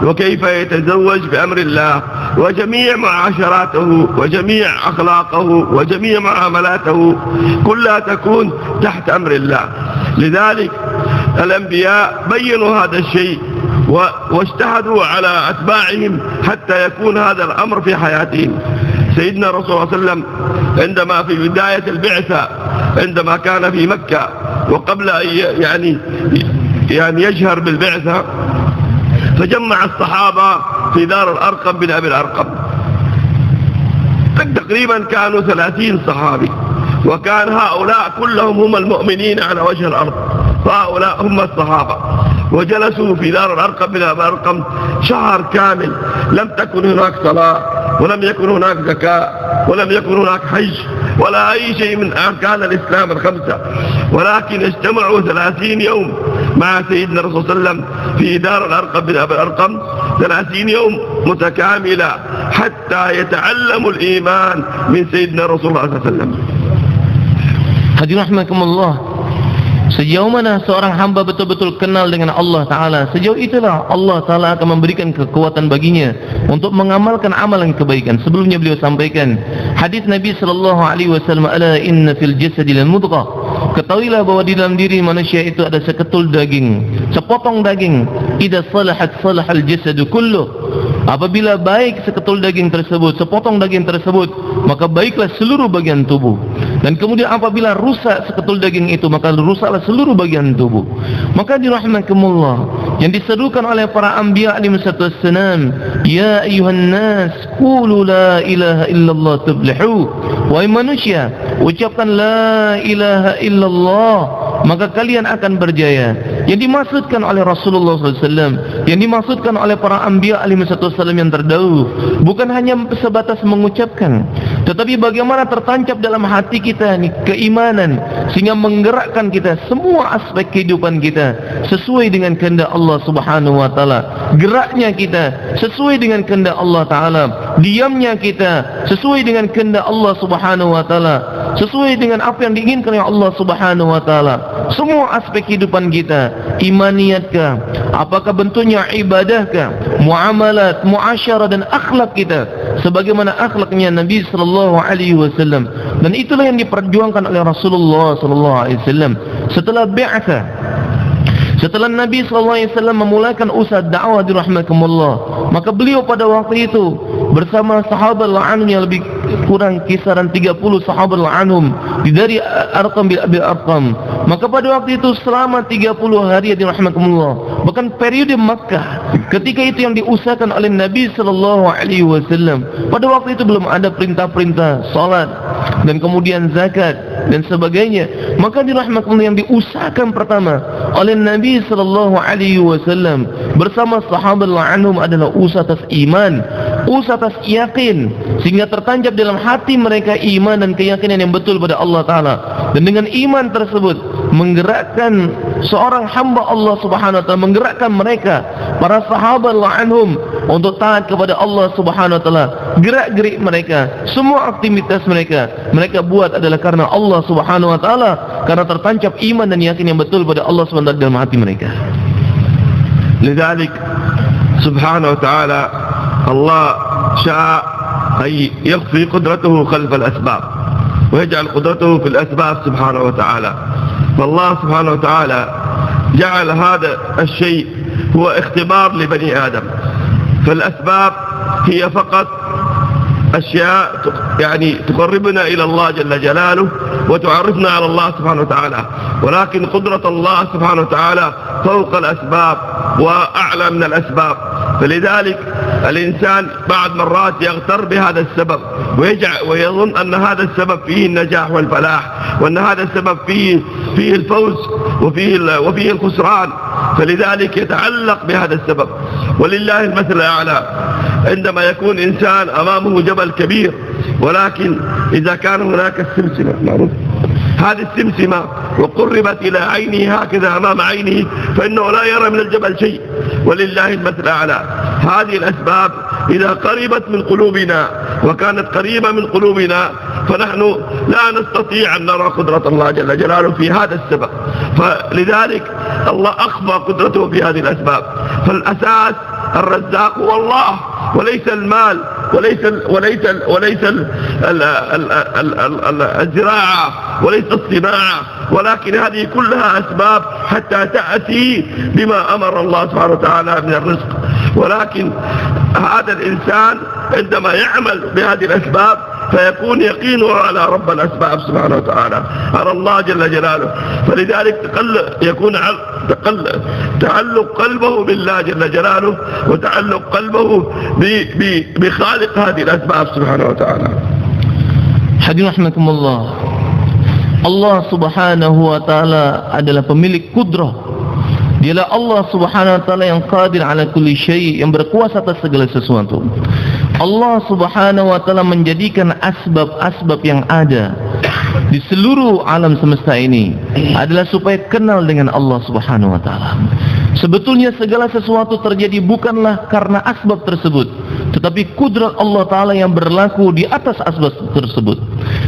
وكيف يتزوج بأمر الله، وجميع معاشراته وجميع أخلاقه وجميع معاملاته كلها تكون تحت أمر الله. لذلك الأنبياء بيّنوا هذا الشيء واجتهدوا على أتباعهم حتى يكون هذا الأمر في حياتهم. سيدنا رسول الله صلى الله عليه وسلم عندما في بداية البعثة، عندما كان في مكة وقبل أن يعني يجهر بالبعثة، فجمع الصحابة في دار الأرقم بن أبي الأرقم. تقريبا كانوا 30 صحابي، وكان هؤلاء كلهم هم المؤمنين على وجه الأرض، فهؤلاء هم الصحابة. وجلسوا في دار الأرقم بن أبي الأرقم شهر كامل، لم تكن هناك صلاة، ولم يكن هناك زكاة، ولم يكن هناك حج، ولا أي شيء من أركان الإسلام الخمسة، ولكن اجتمعوا 30 يوم مع سيدنا الرسول صلى الله عليه وسلم في دار الأرقم بن أبي الأرقم، 30 يوم متكاملة حتى يتعلموا الإيمان من سيدنا رسول الله صلى الله عليه وسلم. Hadirin rahimakumullah, Sejauh mana seorang hamba betul-betul kenal dengan Allah Ta'ala, sejauh itulah Allah Ta'ala akan memberikan kekuatan baginya untuk mengamalkan amalan kebaikan. Sebelumnya beliau sampaikan hadis Nabi SAW, ala inna fil jasadil mudghah, ketahuilah bahwa di dalam diri manusia itu ada seketul daging, sepotong daging. Idza salahat salahal jasadu kulluh, apabila baik seketul daging tersebut, sepotong daging tersebut, maka baiklah seluruh bagian tubuh. Dan kemudian apabila rusak seketul daging itu, maka rusaklah seluruh bagian tubuh. Maka dirahmakumullah, yang diserukan oleh para anbiya alaihi wassalam, ya ayuhan nas qulu la ilaha illallah tuflihu, wahai manusia, ucapkan la ilaha illallah, maka kalian akan berjaya. Yang dimaksudkan oleh Rasulullah SAW, yang dimaksudkan oleh para anbiya alaihi wassalam yang terdahulu, bukan hanya sebatas mengucapkan, tetapi bagaimana tertancap dalam hati kita ini keimanan, sehingga menggerakkan kita semua aspek kehidupan kita sesuai dengan kehendak Allah Subhanahu wa taala. Geraknya kita sesuai dengan kehendak Allah Taala, diamnya kita sesuai dengan kehendak Allah Subhanahu wa taala, sesuai dengan apa yang diinginkan oleh Allah Subhanahu wa taala. Semua aspek kehidupan kita, imaniatkah, apakah bentuknya ibadahkah, muamalat, muasyarah dan akhlak kita sebagaimana akhlaknya Nabi sallallahu alaihi wasallam. Dan itulah yang diperjuangkan oleh Rasulullah sallallahu alaihi wasallam setelah bi'tsah. Setelah Nabi SAW memulakan usaha dakwah dirahmakumullah, maka beliau pada waktu itu bersama sahabat la'anum yang lebih kurang kisaran 30 sahabat la'anum dari Arqam bin Abi Arqam. Maka pada waktu itu selama 30 hari dirahmakumullah, bahkan periode Makkah, ketika itu yang diusahakan oleh Nabi SAW. Pada waktu itu belum ada perintah-perintah salat dan kemudian zakat dan sebagainya. Maka dirahmakumullah, yang diusahakan pertama oleh Nabi SAW bersama sahabat la'anhum adalah usaha atas iman, usaha atas yakin, sehingga tertancap dalam hati mereka iman dan keyakinan yang betul pada Allah Ta'ala. Dan dengan iman tersebut menggerakkan seorang hamba Allah Subhanahu wa taala, menggerakkan mereka para sahabat la'anhum untuk taat kepada Allah Subhanahu wa taala. Gerak-gerik mereka, semua aktivitas mereka buat adalah karena Allah Subhanahu wa taala, karena tertancap iman dan yakin yang betul pada Allah Subhanahu wa taala dalam hati mereka. لذلك سبحانه وتعالى الله شاء أن يخفي قدرته خلف الأسباب ويجعل قدرته في الأسباب سبحانه وتعالى. فالله سبحانه وتعالى جعل هذا الشيء هو اختبار لبني آدم. فالأسباب هي فقط أشياء يعني تقربنا إلى الله جل جلاله وتعرفنا على الله سبحانه وتعالى، ولكن قدرة الله سبحانه وتعالى فوق الأسباب وأعلى من الأسباب. فلذلك الإنسان بعض مرات يغتر بهذا السبب ويظن أن هذا السبب فيه النجاح والفلاح، وأن هذا السبب فيه الفوز وفيه الخسران، فلذلك يتعلق بهذا السبب. ولله المثل الأعلى عندما يكون إنسان أمامه جبل كبير، ولكن إذا كان هناك السمسمة معروف، هذه السمسمة وقربت إلى عينه هكذا أمام عينه فإنه لا يرى من الجبل شيء. ولله المثل الأعلى. هذه الأسباب إذا قربت من قلوبنا وكانت قريبة من قلوبنا فنحن لا نستطيع أن نرى قدرة الله جل جلاله في هذا السبب. فلذلك الله أخفى قدرته في هذه الأسباب. فالأساس الرزاق هو الله، وليس المال، وليس الزراعة، وليس الصناعة، ولكن هذه كلها أسباب حتى تأتي بما أمر الله سبحانه وتعالى من الرزق. ولكن هذا الإنسان عندما يعمل بهذه الأسباب فيكون يقينه على رب الأسباب سبحانه وتعالى، على الله جل جلاله. فلذلك يكون تعلق قلبه بالله جل جلاله وتعلق قلبه بخالق هذه الأسباب سبحانه وتعالى. Hadirin rahimakumullah, Allah Subhanahu wa taala adalah pemilik kudrah. Dialah Allah Subhanahu wa taala yang qadir ala kulli syai', yang berkuasa atas segala sesuatu. Allah Subhanahu wa taala menjadikan asbab-asbab yang ada di seluruh alam semesta ini adalah supaya kenal dengan Allah Subhanahu wa taala. Sebetulnya segala sesuatu terjadi bukanlah karena asbab tersebut, tetapi kudrat Allah Ta'ala yang berlaku di atas asbab tersebut.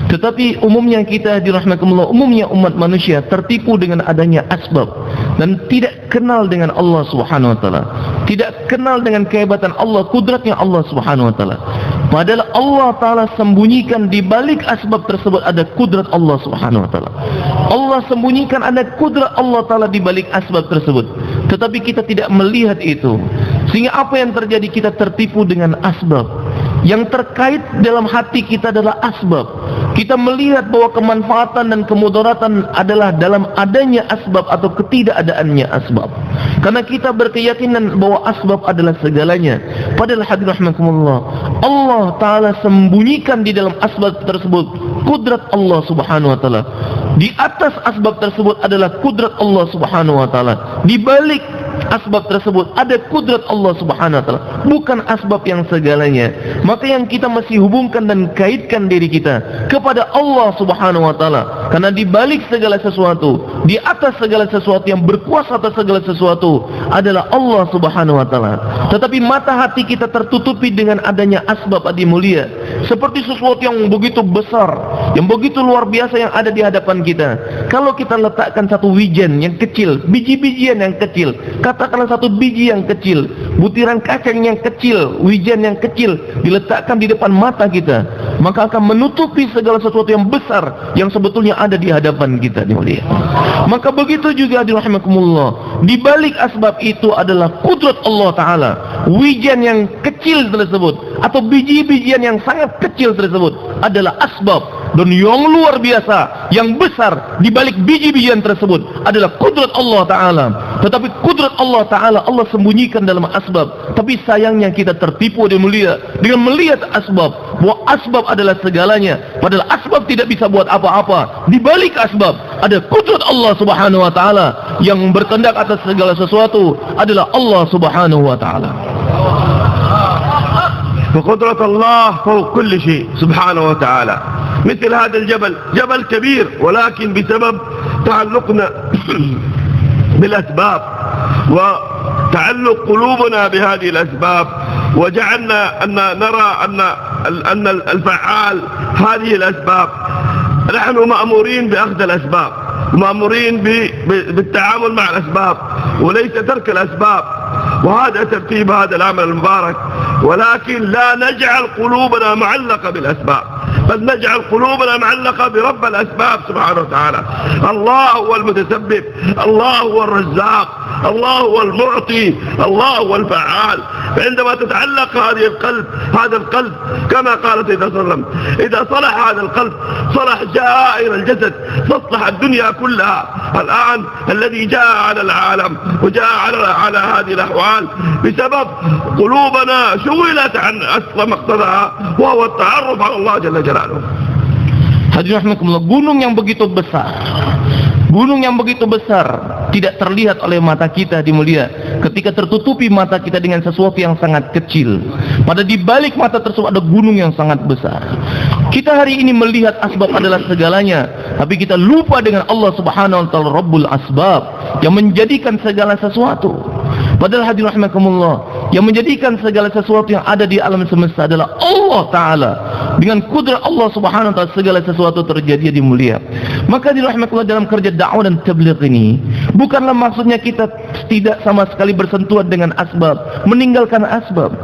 Tetapi umumnya kita dirahmatullah, umumnya umat manusia tertipu dengan adanya asbab dan tidak kenal dengan Allah Subhanahu wa taala. Tidak kenal dengan kehebatan Allah, kudratnya Allah Subhanahu wa taala. Padahal Allah taala sembunyikan di balik asbab tersebut ada kudrat Allah Subhanahu wa taala. Allah sembunyikan ada kudrat Allah taala di balik asbab tersebut. Tetapi kita tidak melihat itu. Sehingga apa yang terjadi, kita tertipu dengan asbab. Yang terkait dalam hati kita adalah asbab. Kita melihat bahwa kemanfaatan dan kemudaratan adalah dalam adanya asbab atau ketidakadaannya asbab. Karena kita berkeyakinan bahwa asbab adalah segalanya. Padahal hadirin rahimakumullah, Allah Ta'ala sembunyikan di dalam asbab tersebut kudrat Allah Subhanahu wa taala. Di atas asbab tersebut adalah kudrat Allah Subhanahu wa taala. Di balik asbab tersebut ada kudrat Allah Subhanahu wa taala, bukan asbab yang segalanya. Maka yang kita masih hubungkan dan kaitkan diri kita kepada Allah Subhanahu wa taala. Karena di balik segala sesuatu, di atas segala sesuatu, yang berkuasa atas segala sesuatu adalah Allah Subhanahu wa taala. Tetapi mata hati kita tertutupi dengan adanya asbab adi mulia, seperti sesuatu yang begitu besar, yang begitu luar biasa yang ada di hadapan kita. Kalau kita letakkan satu wijen yang kecil, biji-bijian yang kecil, katakanlah satu biji yang kecil, butiran kacang yang kecil, wijen yang kecil diletakkan di depan mata kita, maka akan menutupi segala sesuatu yang besar yang sebetulnya ada di hadapan kita, mulia. Maka begitu juga dirahmatullah, di balik asbab itu adalah kudrat Allah Ta'ala. Wijen yang kecil tersebut atau biji-bijian yang sangat kecil tersebut adalah asbab, dan yang luar biasa, yang besar di balik biji-bijian tersebut adalah kudrat Allah Ta'ala. Tetapi kudrat Allah Ta'ala Allah sembunyikan dalam asbab. Tapi sayangnya kita tertipu dan mulia dengan melihat asbab, bahwa asbab adalah segalanya. Padahal asbab tidak bisa buat apa-apa. Di balik asbab ada kudrat Allah Subhanahu wa taala. Yang berkendak atas segala sesuatu adalah Allah Subhanahu wa taala. فقدرة الله فوق كل شيء سبحانه وتعالى. مثل هذا الجبل، جبل كبير، ولكن بسبب تعلقنا بالأسباب وتعلق قلوبنا بهذه الأسباب، وجعلنا أن نرى أن الفعال هذه الأسباب. نحن مأمورين بأخذ الأسباب، مأمورين بالتعامل مع الأسباب وليس ترك الأسباب، وهذا ترتيب هذا العمل المبارك. ولكن لا نجعل قلوبنا معلقة بالأسباب، بل نجعل قلوبنا معلقة برب الأسباب سبحانه وتعالى. الله هو المتسبب، الله هو الرزاق، الله هو المعطي، الله هو الفعال. فعندما تتعلق هذا القلب كما قال سيدنا صلى الله عليه وسلم، إذا صلح هذا القلب صلح سائر الجسد، تصلح الدنيا كلها. الآن الذي جاء على العالم وجاء على هذه الأحوال بسبب قلوبنا شغلت عن أصل مقصدها، وهو التعرف على الله جل جلاله. Hadirin rahimakumullah, gunung yang begitu besar, gunung yang begitu besar tidak terlihat oleh mata kita di mulia ketika tertutupi mata kita dengan sesuatu yang sangat kecil. Pada di balik mata tersebut ada gunung yang sangat besar. Kita hari ini melihat asbab adalah segalanya, tapi kita lupa dengan Allah Subhanahu wa taala Rabbul Asbab yang menjadikan segala sesuatu. Padahal hadirin rahimakumullah, yang menjadikan segala sesuatu yang ada di alam semesta adalah Allah Ta'ala. Dengan kudrat Allah Subhanahu wa taala segala sesuatu terjadi di mulia. Maka dirahmatullah, dalam kerja dakwah dan tabligh ini bukanlah maksudnya kita tidak sama sekali bersentuhan dengan asbab, meninggalkan asbab.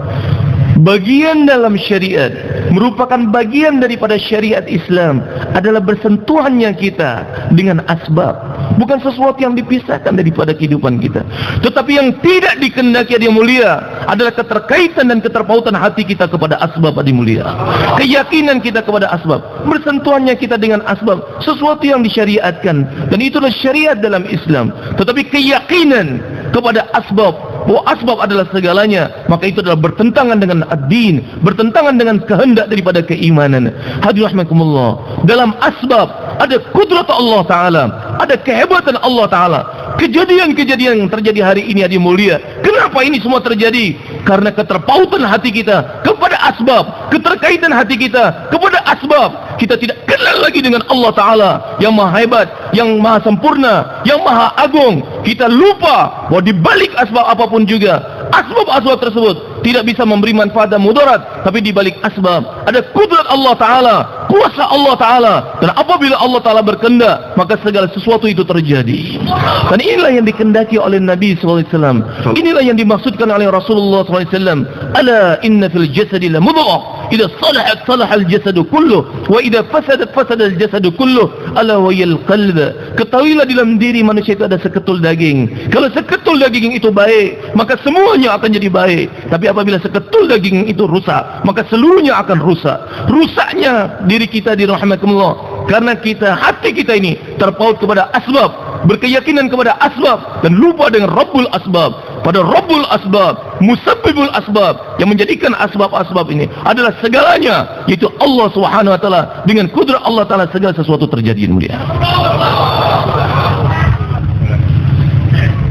Bagian dalam syariat, merupakan bagian daripada syariat Islam adalah bersentuhannya kita dengan asbab, bukan sesuatu yang dipisahkan daripada kehidupan kita. Tetapi yang tidak dikehendaki yang mulia adalah keterkaitan dan keterpautan hati kita kepada asbab yang mulia. Keyakinan kita kepada asbab, bersentuhannya kita dengan asbab, sesuatu yang disyariatkan, dan itulah syariat dalam Islam. Tetapi keyakinan kepada asbab, bahwa asbab adalah segalanya, maka itu adalah bertentangan dengan ad-din, bertentangan dengan kehendak daripada keimanan. Hadirin rahimakumullah, dalam asbab ada kudrat Allah Ta'ala, ada kehebatan Allah Ta'ala. Kejadian-kejadian yang terjadi hari ini hadirin mulia, kenapa ini semua terjadi? Karena keterpautan hati kita kepada asbab, keterkaitan hati kita kepada asbab. Kita tidak kenal lagi dengan Allah Ta'ala yang maha hebat, yang maha sempurna, yang maha agung. Kita lupa bahwa di balik asbab apapun juga, asbab-asbab tersebut tidak bisa memberi manfaat dan mudarat, tapi di balik asbab ada kudrat Allah Ta'ala, kuasa Allah Ta'ala. Dan apabila Allah Ta'ala berkehendak, maka segala sesuatu itu terjadi. Dan inilah yang dikehendaki oleh Nabi SAW. Inilah yang dimaksudkan oleh Rasulullah SAW. Ala inna fil jasadi la mudghah, idza salahat salahal jasadu kulluh, wa idza fasadat fasadal jasadu kulluh, ala wayal qalb. Ketahuilah dalam diri manusia itu ada seketul daging. Kalau seketul daging itu baik, maka semuanya akan jadi baik. Tapi apabila seketul daging itu rusak, maka seluruhnya akan rusak. Rusaknya diri kita dirahmatullah, karena hati kita ini terpaut kepada asbab, berkeyakinan kepada asbab, dan lupa dengan Rabbul Asbab. Pada Rabbul Asbab, Musabbibul Asbab, yang menjadikan asbab-asbab ini adalah segalanya, yaitu Allah Subhanahu Wa Taala. Dengan kudrat Allah Taala segala sesuatu terjadi. Mulia.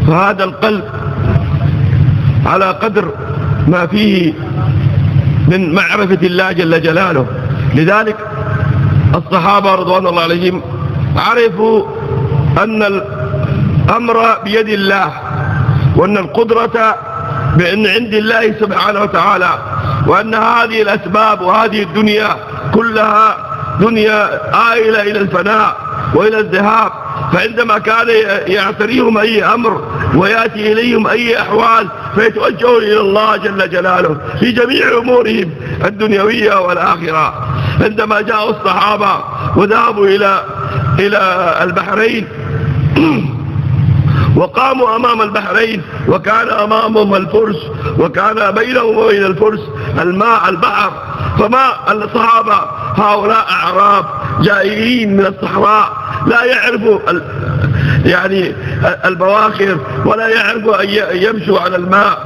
فهذا القلب على قدر ما فيه من معرفة الله جل جلاله. لذلك الصحابة رضوان الله عليهم عرفوا أن الأمر بيد الله، وأن القدرة بأن عند الله سبحانه وتعالى، وأن هذه الأسباب وهذه الدنيا كلها دنيا آئلة إلى الفناء وإلى الذهاب. فعندما كان يعتريهم أي أمر ويأتي إليهم أي أحوال فيتوجهون إلى الله جل جلاله في جميع أمورهم الدنيوية والآخرة. عندما جاءوا الصحابة وذهبوا إلى البحرين وقاموا أمام البحرين، وكان أمامهم الفرس، وكان بينهم وبين الفرس الماء البحر. فما الصحابة هؤلاء أعراب جائعين من الصحراء، لا يعرفوا يعني البواخر، ولا يعرفوا أن يمشوا على الماء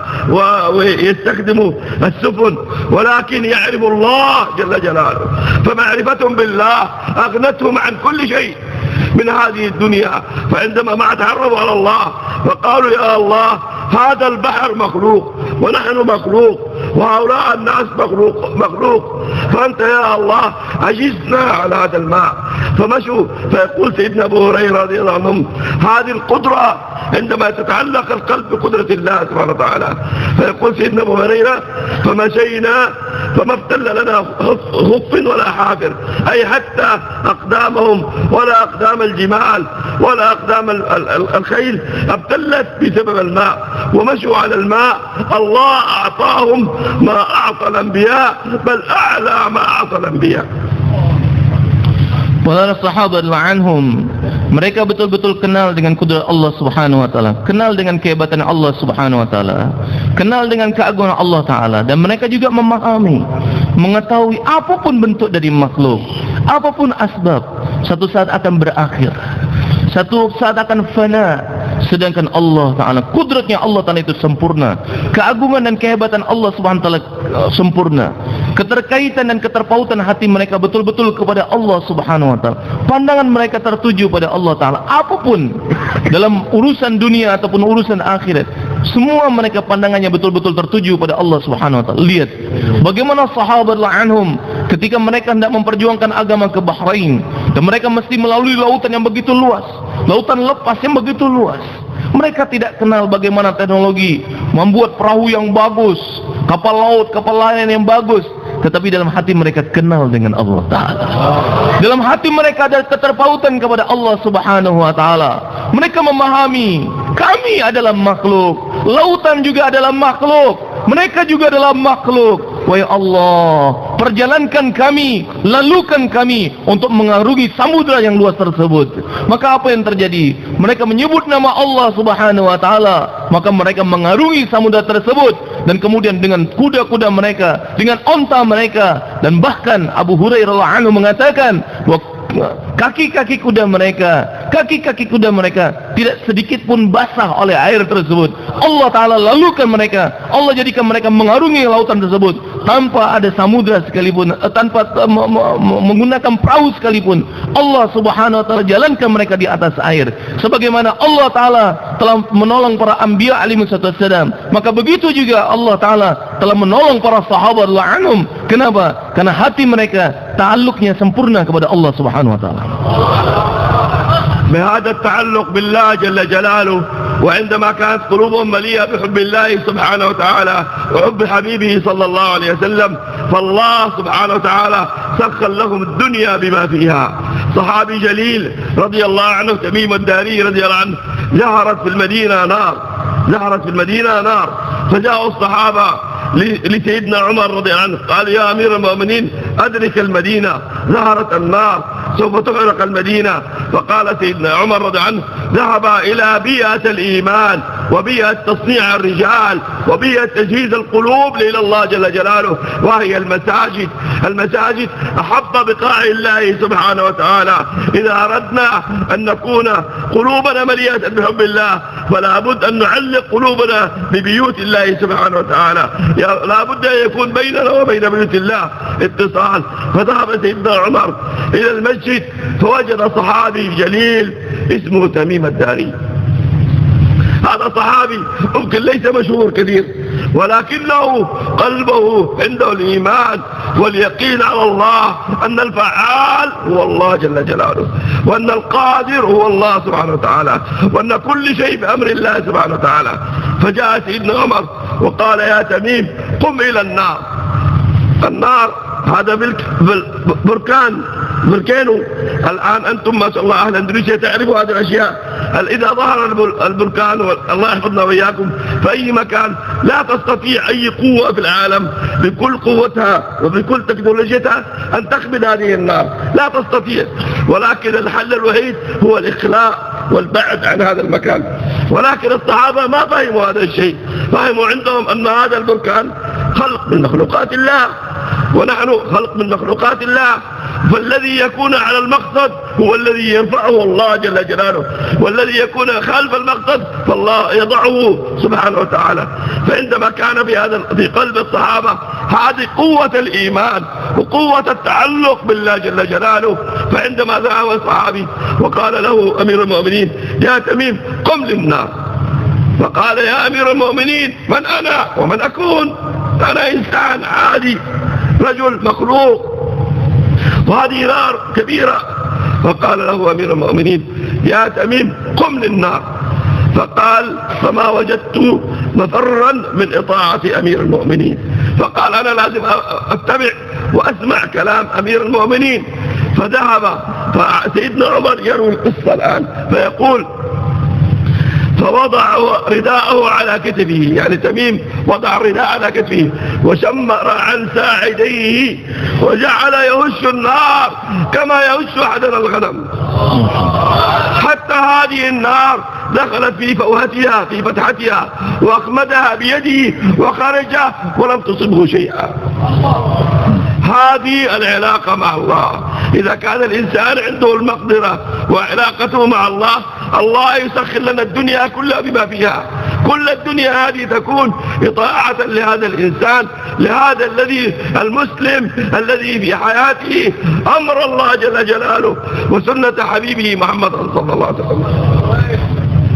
ويستخدموا السفن، ولكن يعرفوا الله جل جلاله. فمعرفتهم بالله أغنتهم عن كل شيء من هذه الدنيا. فعندما ما تعرفوا على الله فقالوا يا الله هذا البحر مخلوق ونحن مخلوق وهؤلاء الناس مخلوق، فأنت يا الله عجزنا على هذا الماء. فمشوا. فيقول سيدنا أبو هريرة رضي الله عنه هذه القدرة عندما تتعلق القلب بقدرة الله سبحانه وتعالى. فيقول سيدنا أبو هريرة فمشينا فما ابتل لنا خف ولا حافر، أي حتى أقدامهم ولا أقدام الجمال ولا أقدام الخيل ابتلت بسبب الماء، ومشوا على الماء. الله أعطاهم ما أعطى الأنبياء، بل أعلى ما أعطى الأنبياء. Para sahabat anhum, mereka betul-betul kenal dengan kudrat Allah Subhanahu Wa Taala, kenal dengan kehebatan Allah Subhanahu Wa Taala, kenal dengan keagungan Allah Taala, dan mereka juga memahami, mengetahui apapun bentuk dari makhluk, apapun asbab, satu saat akan berakhir, satu saat akan fana. Sedangkan Allah Ta'ala, kudratnya Allah Ta'ala itu sempurna, keagungan dan kehebatan Allah Subhanahu Wa Ta'ala sempurna. Keterkaitan dan keterpautan hati mereka betul-betul kepada Allah Subhanahu Wa Ta'ala. Pandangan mereka tertuju pada Allah Ta'ala. Apapun dalam urusan dunia ataupun urusan akhirat, semua mereka pandangannya betul-betul tertuju pada Allah Subhanahu Wa Ta'ala. Lihat bagaimana sahabat anhum ketika mereka hendak memperjuangkan agama ke Bahrain, dan mereka mesti melalui lautan yang begitu luas, lautan lepas yang begitu luas. Mereka tidak kenal bagaimana teknologi membuat perahu yang bagus, kapal laut, kapal layan yang bagus. Tetapi dalam hati mereka kenal dengan Allah Ta'ala. Dalam hati mereka ada keterpautan kepada Allah Subhanahu Wa Ta'ala. Mereka memahami kami adalah makhluk, lautan juga adalah makhluk, mereka juga adalah makhluk. Wahai Allah, perjalankan kami, lalukan kami untuk mengarungi samudra yang luas tersebut. Maka apa yang terjadi? Mereka menyebut nama Allah Subhanahu Wa Ta'ala, maka mereka mengarungi samudra tersebut. Dan kemudian dengan kuda-kuda mereka, dengan onta mereka, dan bahkan Abu Hurairah anhu mengatakan kaki-kaki kuda mereka tidak sedikit pun basah oleh air tersebut. Allah Ta'ala lalukan mereka, Allah jadikan mereka mengarungi lautan tersebut tanpa ada samudra sekalipun, tanpa menggunakan perahu sekalipun. Allah Subhanahu Wa Ta'ala jalankan mereka di atas air, sebagaimana Allah Ta'ala telah menolong para anbiya alaihissalam. Maka begitu juga Allah Ta'ala telah menolong para sahabat anhum. Kenapa? Karena hati mereka ta'alluqnya sempurna kepada Allah Subhanahu Wa Ta'ala. بهذا التعلق بالله جل جلاله، وعندما كانت قلوبهم مليئة بحب الله سبحانه وتعالى وحب حبيبه صلى الله عليه وسلم، فالله سبحانه وتعالى سخر لهم الدنيا بما فيها. صحابي جليل رضي الله عنه تميم الداري رضي الله عنه ظهرت في المدينة نار فجاءوا الصحابة لسيدنا عمر رضي الله عنه قال يا أمير المؤمنين أدرك المدينة ظهرت النار سوف تحرق المدينة. فقال سيدنا عمر رضي الله عنه ذهب إلى بيئة الإيمان وبيئة تصنيع الرجال وبيئة تجهيز القلوب إلى الله جل جلاله وهي المساجد أحب بقاع الله سبحانه وتعالى. إذا أردنا أن نكون قلوبنا مليئة بحب الله فلا بد أن نعلق قلوبنا ببيوت الله سبحانه وتعالى. لا بد أن يكون بيننا وبين بيوت الله اتصال. فذهب سيدنا عمر إلى المسجد فوجد صحابي جليل اسمه تميم الداري. هذا صحابي ممكن ليس مشهور كثير ولكنه قلبه عنده الإيمان واليقين على الله أن الفعال هو الله جل جلاله وأن القادر هو الله سبحانه وتعالى وأن كل شيء بأمر الله سبحانه وتعالى. فجاء سيدنا عمر وقال يا تميم قم إلى النار هذا بركانه. الآن أنتم ما شاء الله أهل أندونيسيا تعرفوا هذه الأشياء. إذا ظهر البركان الله يحفظنا وإياكم في أي مكان لا تستطيع أي قوة في العالم بكل قوتها وبكل تكنولوجيتها أن تخبد هذه النار، لا تستطيع. ولكن الحل الوحيد هو الإخلاء والبعد عن هذا المكان. ولكن الصحابة ما فهموا هذا الشيء، فهموا عندهم أن هذا البركان خلق من مخلوقات الله ونحن خلق من مخلوقات الله، فالذي يكون على المقصد هو الذي يرفعه الله جل جلاله، والذي يكون خلف المقصد فالله يضعه سبحانه وتعالى. فعندما كان في قلب الصحابة هذه قوة الإيمان وقوة التعلق بالله جل جلاله، فعندما ذهب الصحابي وقال له أمير المؤمنين يا تميم قم للنار، فقال يا أمير المؤمنين من أنا ومن أكون؟ أنا إنسان عادي رجل مخلوق وهذه نار كبيرة. فقال له أمير المؤمنين يا تميم قم للنار. فقال فما وجدت مفرا من إطاعة أمير المؤمنين، فقال أنا لازم أتبع وأسمع كلام أمير المؤمنين. فذهب فسيدنا عمر يروي القصة الآن فيقول فوضع رداءه على كتفه، يعني تميم وضع الرداء على كتفه وشمر عن ساعديه وجعل يهش النار كما يهش أحدنا الغنم، حتى هذه النار دخلت في فوهتها في فتحتها وأخمدها بيده وخرج ولم تصبه شيئا. هذه العلاقة مع الله. إذا كان الإنسان عنده المقدرة وعلاقته مع الله، الله يسخر لنا الدنيا كلها بما فيها. كل الدنيا هذه تكون إطاعة لهذا الإنسان، لهذا الذي المسلم الذي في حياته أمر الله جل جلاله وسنة حبيبه محمد صلى الله عليه وسلم.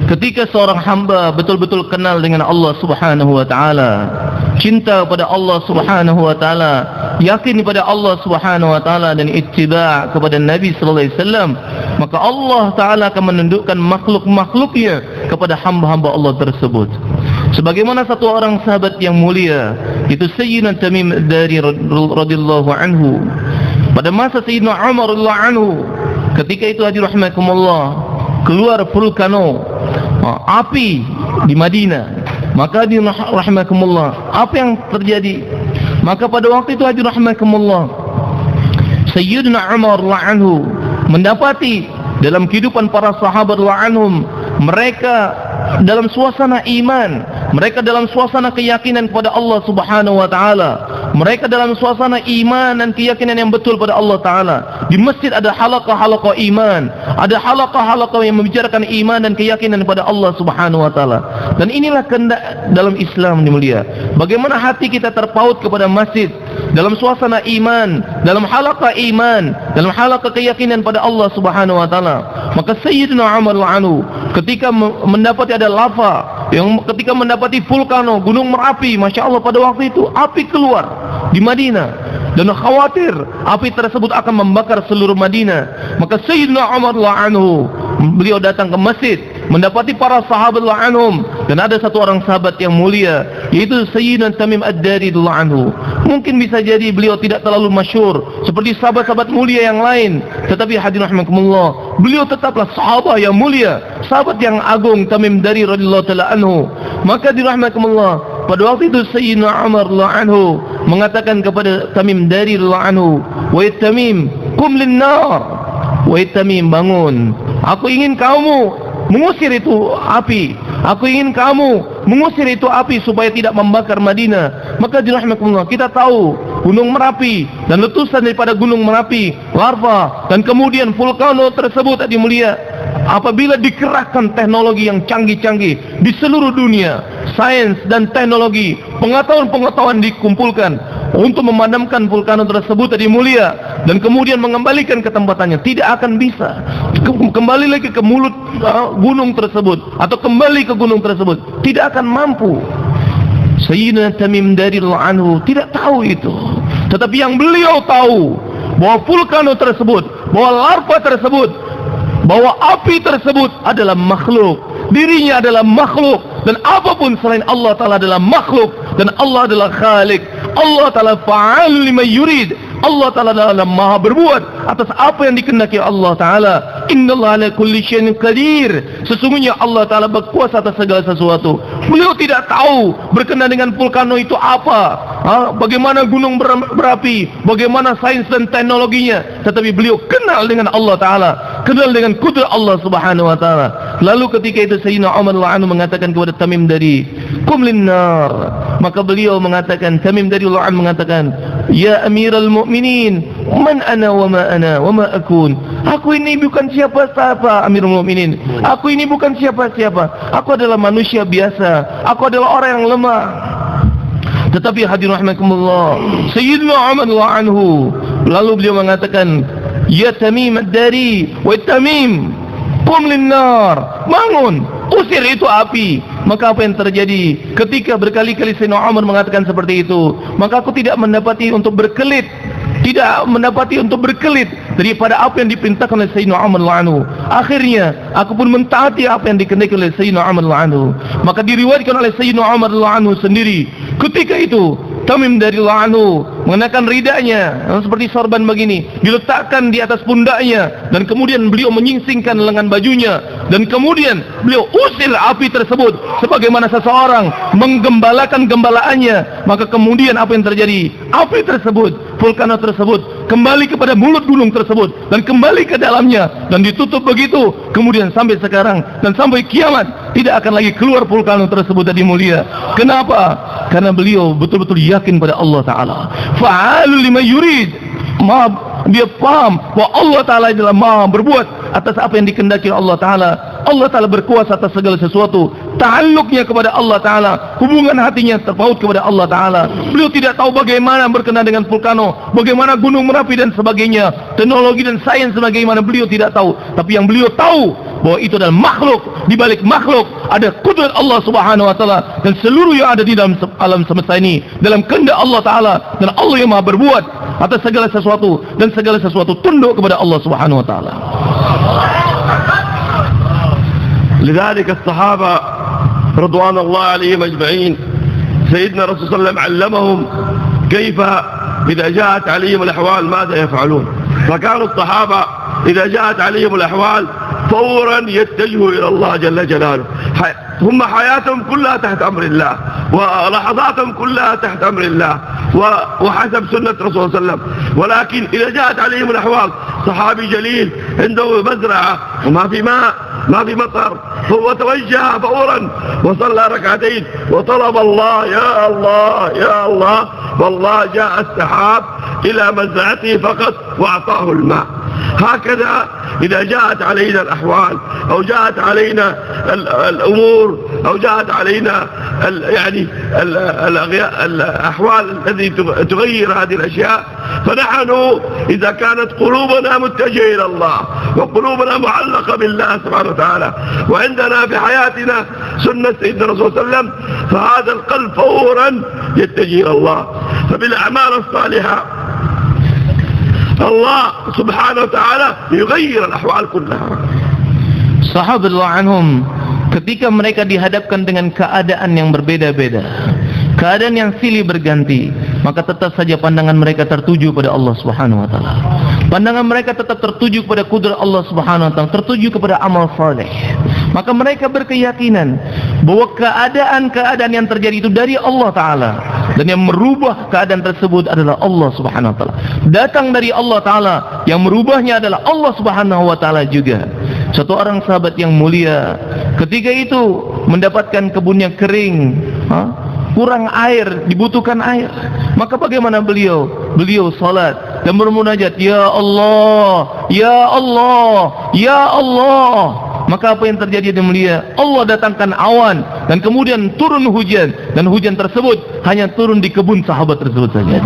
Ketika seorang hamba betul-betul kenal dengan Allah Subhanahu wa taala, cinta kepada Allah Subhanahu wa taala, yakin kepada Allah Subhanahu wa taala dan ittiba' kepada Nabi sallallahu alaihi wasallam, maka Allah taala akan menundukkan makhluk-makhluknya kepada hamba-hamba Allah tersebut. Sebagaimana satu orang sahabat yang mulia, itu Sayyidina Tamim Ad-Dari radhiyallahu anhu, pada masa Sayyidina Umar radhiyallahu anhu, ketika itu hadirin rahimakumullah, keluar vulkano api di Madinah. Maka hadirin rahimakumullah, apa yang terjadi? Maka pada waktu itu hadirin rahimakumullah, Sayyidina Umar radhiyallahu anhu mendapati dalam kehidupan para sahabat radhiyallahu anhum, mereka dalam suasana iman, mereka dalam suasana keyakinan kepada Allah Subhanahu wa taala, mereka dalam suasana iman dan keyakinan yang betul pada Allah taala. Di masjid ada halaqah-halaqah iman, ada halaqah-halaqah yang membicarakan iman dan keyakinan kepada Allah Subhanahu wa taala. Dan inilah kehendak dalam Islam yang mulia. Bagaimana hati kita terpaut kepada masjid dalam suasana iman, dalam halaqah iman, dalam halaqah keyakinan pada Allah Subhanahu wa taala. Maka Sayyidina Umar radhiyallahu anhu ketika mendapati ada lava, yang ketika mendapati vulkano, gunung Merapi, Masya Allah pada waktu itu api keluar di Madinah dan khawatir api tersebut akan membakar seluruh Madinah. Maka Sayyidina Umar radhiyallahu anhu, beliau datang ke masjid, mendapati para sahabat radhiyallahu anhum, dan ada satu orang sahabat yang mulia yaitu Sayyidina Tamim Ad-Dari radhiyallahu anhu. Mungkin bisa jadi beliau tidak terlalu masyhur seperti sahabat-sahabat mulia yang lain, tetapi hadirin rahimakumullah, beliau tetaplah sahabat yang mulia, sahabat yang agung, Tamim Dari radhiyallahu taala anhu. Maka dirahmatkumullah, pada waktu itu Sayyidina Umar radhiyallahu anhu mengatakan kepada Tamim Dari radhiyallahu anhu, "Wahai Tamim, qum lin-nar." Wahai Tamim, bangun. Aku ingin kamu mengusir itu api. Aku ingin kamu mengusir itu api supaya tidak membakar Madinah. Maka dirahmatullah, kita tahu Gunung Merapi dan letusan daripada Gunung Merapi, larva dan kemudian vulkano tersebut tadi mulia, apabila dikerahkan teknologi yang canggih-canggih di seluruh dunia, sains dan teknologi, pengetahuan-pengetahuan dikumpulkan untuk memadamkan vulkano tersebut tadi mulia dan kemudian mengembalikan ke tempatnya, tidak akan bisa kembali lagi ke mulut gunung tersebut atau kembali ke gunung tersebut, tidak akan mampu. Sayyidina Tamim Dari radhiyallahu anhu tidak tahu itu, tetapi yang beliau tahu bahwa vulkano tersebut, bahwa larva tersebut, bahwa api tersebut adalah makhluk, dirinya adalah makhluk, dan apapun selain Allah Ta'ala adalah makhluk, dan Allah adalah Khalik. Allah Ta'ala fa'al lima yurid. Allah Ta'ala adalah maha berbuat atas apa yang dikehendaki Allah Ta'ala. Innallaha ala kulli syai'in qadir. Sesungguhnya Allah Ta'ala berkuasa atas segala sesuatu. Beliau tidak tahu berkenaan dengan vulkano itu apa, bagaimana gunung berapi, bagaimana sains dan teknologinya, tetapi beliau kenal dengan Allah Ta'ala, kenal dengan kudrat Allah Subhanahu wa Ta'ala. Lalu ketika itu Sayyidina Umar radhiyallahu anhu mengatakan kepada Tamim Dari, "Qum lin-nar." Maka beliau mengatakan, Tamim Dari radhiyallahu anhu mengatakan, "Ya Amiral Mu'minin, man ana wa ma ana wa ma akun." Aku ini bukan siapa-siapa, Amirul Mu'minin. Aku ini bukan siapa-siapa. Aku adalah manusia biasa. Aku adalah orang yang lemah. Tetapi hadirin rahimakumullah, Sayyidina Umar radhiyallahu anhu lalu beliau mengatakan, "Ya Tamim Ad-Dari, wa Tamim, qum lin-nar." Bangun, usir itu api. Maka apa yang terjadi ketika berkali-kali Sayyidina Umar mengatakan seperti itu, maka aku tidak mendapati untuk berkelit daripada apa yang diperintahkan oleh Sayyidina Umar radhiyallahu anhu. Akhirnya aku pun mentaati apa yang dikehendaki oleh Sayyidina Umar radhiyallahu anhu. Maka diriwayatkan oleh Sayyidina Umar radhiyallahu anhu sendiri, ketika itu Tamim Dari radhiyallahu anhu mengenakan ridanya seperti sorban begini, diletakkan di atas pundaknya, dan kemudian beliau menyingsingkan lengan bajunya, dan kemudian beliau usir api tersebut sebagaimana seseorang menggembalakan gembalaannya. Maka kemudian apa yang terjadi? Api tersebut, vulkano tersebut kembali kepada mulut gunung tersebut dan kembali ke dalamnya dan ditutup begitu, kemudian sampai sekarang dan sampai kiamat tidak akan lagi keluar vulkano tersebut tadi mulia. Kenapa? Karena beliau betul-betul yakin pada Allah Ta'ala. Fa'alul lima yurid. Dia paham bahwa Allah Ta'ala adalah maha berbuat atas apa yang dikehendaki Allah Ta'ala. Allah Ta'ala berkuasa atas segala sesuatu. Ta'alluqnya kepada Allah Ta'ala, hubungan hatinya terpaut kepada Allah Ta'ala. Beliau tidak tahu bagaimana berkenaan dengan vulkano, bagaimana gunung Merapi dan sebagainya, teknologi dan sains sebagaimana, beliau tidak tahu. Tapi yang beliau tahu bahwa itu adalah makhluk, di balik makhluk ada kudrat Allah Subhanahu wa Ta'ala, dan seluruh yang ada di dalam alam semesta ini dalam kehendak Allah Ta'ala, dan Allah yang maha berbuat atas segala sesuatu, dan segala sesuatu tunduk kepada Allah Subhanahu wa Ta'ala. لذلك الصحابة رضوان الله عليهم أجمعين سيدنا رسول الله صلى الله عليه وسلم علمهم كيف إذا جاءت عليهم الأحوال ماذا يفعلون. فكانوا الصحابة إذا جاءت عليهم الأحوال فورا يتجهوا إلى الله جل جلاله. هم حياتهم كلها تحت أمر الله ولحظاتهم كلها تحت أمر الله وحسب سنة رسول الله صلى الله عليه وسلم. ولكن إذا جاءت عليهم الأحوال، صحابي جليل عنده مزرعة وما في ماء ما في مطر، هو توجه فورا وصلى ركعتين وطلب الله، يا الله يا الله، والله جاء السحاب إلى مزرعته فقط وأعطاه الماء. هكذا إذا جاءت علينا الأحوال أو جاءت علينا الأمور أو جاءت علينا يعني الأحوال التي تغير هذه الأشياء، فنحن إذا كانت قلوبنا متجهة إلى الله وقلوبنا معلقة بالله سبحانه وتعالى، وعندنا في حياتنا سنة سيدنا الرسول صلى الله عليه وسلم، فهذا القلب فورا يتجه إلى الله. فبالأعمال الصالحة Allah subhanahu wa ta'ala yughayir al-ahwal kullaha. Sahabat radhiyallahu anhum ketika mereka dihadapkan dengan keadaan yang berbeda-beda, keadaan yang silih berganti, maka tetap saja pandangan mereka tertuju pada Allah Subhanahu wa taala. Pandangan mereka tetap tertuju kepada kudrat Allah Subhanahu wa taala, tertuju kepada amal saleh. Maka mereka berkeyakinan bahwa keadaan-keadaan yang terjadi itu dari Allah taala, dan yang merubah keadaan tersebut adalah Allah Subhanahu wa taala. Datang dari Allah taala, yang merubahnya adalah Allah Subhanahu wa taala juga. Satu orang sahabat yang mulia ketika itu mendapatkan kebunnya kering, kurang air, dibutuhkan air. Maka bagaimana beliau? Beliau salat dan bermunajat, Ya Allah, Ya Allah, Ya Allah. Maka apa yang terjadi di mulia? Allah datangkan awan dan kemudian turun hujan, dan hujan tersebut hanya turun di kebun sahabat tersebut saja.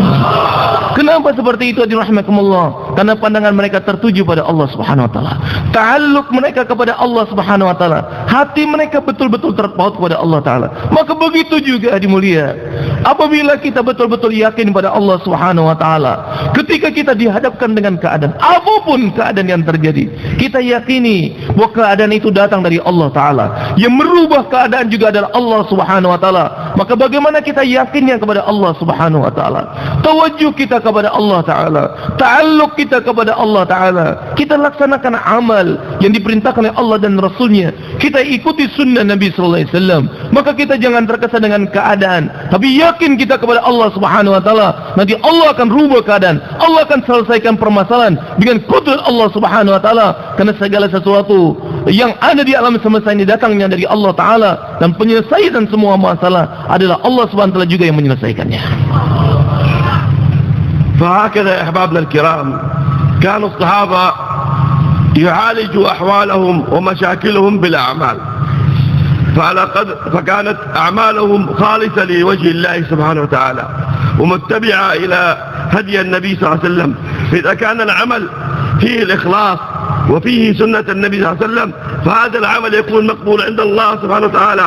Kenapa seperti itu? Rahimakumullah. Karena pandangan mereka tertuju pada Allah Subhanahu wa taala. Ta'alluq mereka kepada Allah Subhanahu wa taala. Hati mereka betul-betul terpaut kepada Allah taala. Maka begitu juga di mulia. Apabila kita betul-betul yakin pada Allah Subhanahu wa taala, ketika kita dihadapkan dengan keadaan apapun keadaan yang terjadi, kita yakini bahwa keadaan itu datang dari Allah taala. Yang merubah keadaan juga adalah Allah Subhanahu wa taala. Maka bagaimana kita yakinnya kepada Allah Subhanahu wa taala? Tawajjuh kita kepada Allah taala, ta'alluq kita kepada Allah taala. Kita laksanakan amal yang diperintahkan oleh Allah dan Rasulnya. Kita ikuti sunnah Nabi sallallahu alaihi wasallam. Maka kita jangan terkesan dengan keadaan, tapi yakin kita kepada Allah Subhanahu wa taala. Nanti Allah akan rubah keadaan. Allah akan selesaikan permasalahan dengan kudrat Allah Subhanahu wa taala. Karena segala sesuatu yang ada di alam semesta ini datangnya dari Allah taala, dan penyelesaian semua masalah adalah Allah Subhanahu wa taala juga yang menyelesaikannya. فهكذا يا أحبابنا الكرام كانوا الصحابة يعالجوا أحوالهم ومشاكلهم بالأعمال، فكانت أعمالهم خالصة لوجه الله سبحانه وتعالى ومتبعة إلى هدي النبي صلى الله عليه وسلم. فإذا كان العمل فيه الإخلاص وفيه سنة النبي صلى الله عليه وسلم، فهذا العمل يكون مقبول عند الله سبحانه وتعالى،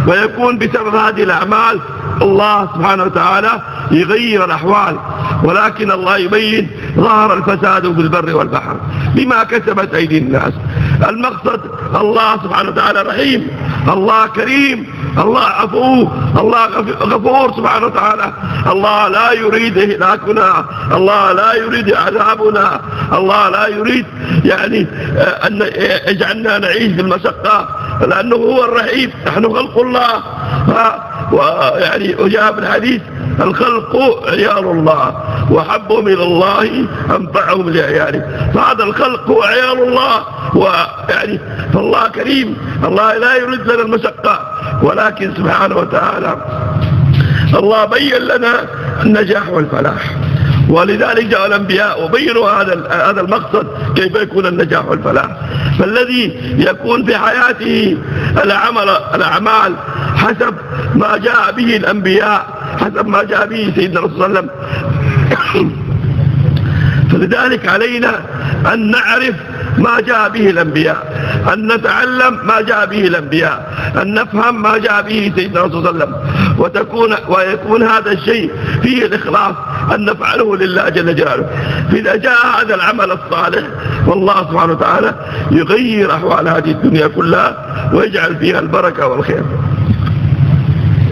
ويكون بسبب هذه الأعمال الله سبحانه وتعالى يغير الأحوال. ولكن الله يبين ظهر الفساد في البر والبحر بما كسبت أيدي الناس. المقصد الله سبحانه وتعالى رحيم، الله كريم، الله عفو، الله غفور سبحانه وتعالى. الله لا يريد إهلاكنا، الله لا يريد عذابنا، الله لا يريد يعني أن يجعلنا نعيش في المشقة، لأنه هو الرحيم. نحن خلق الله، ويعني أجاب الحديث الخلق عيال الله وحبهم إلى الله أنفعهم لعياله. فهذا الخلق هو عيال الله، ويعني فالله كريم، الله لا يريد لنا المشقة، ولكن سبحانه وتعالى الله بين لنا النجاح والفلاح. ولذلك جاء الأنبياء وبينوا هذا المقصد، كيف يكون النجاح والفلاح. فالذي يكون في حياته الأعمال حسب ما جاء به الأنبياء، حسب ما جاء به سيدنا الرسول صلى الله عليه وسلم. فلذلك علينا أن نعرف ما جاء به الأنبياء، أن نتعلم ما جاء به الأنبياء، أن نفهم ما جاء به سيدنا الرسول صلى الله عليه وسلم، ويكون هذا الشيء فيه الإخلاص، أن نفعله لله جل جلاله. فإذا جاء هذا العمل الصالح، والله سبحانه وتعالى يغير أحوال هذه الدنيا كلها ويجعل فيها البركة والخير.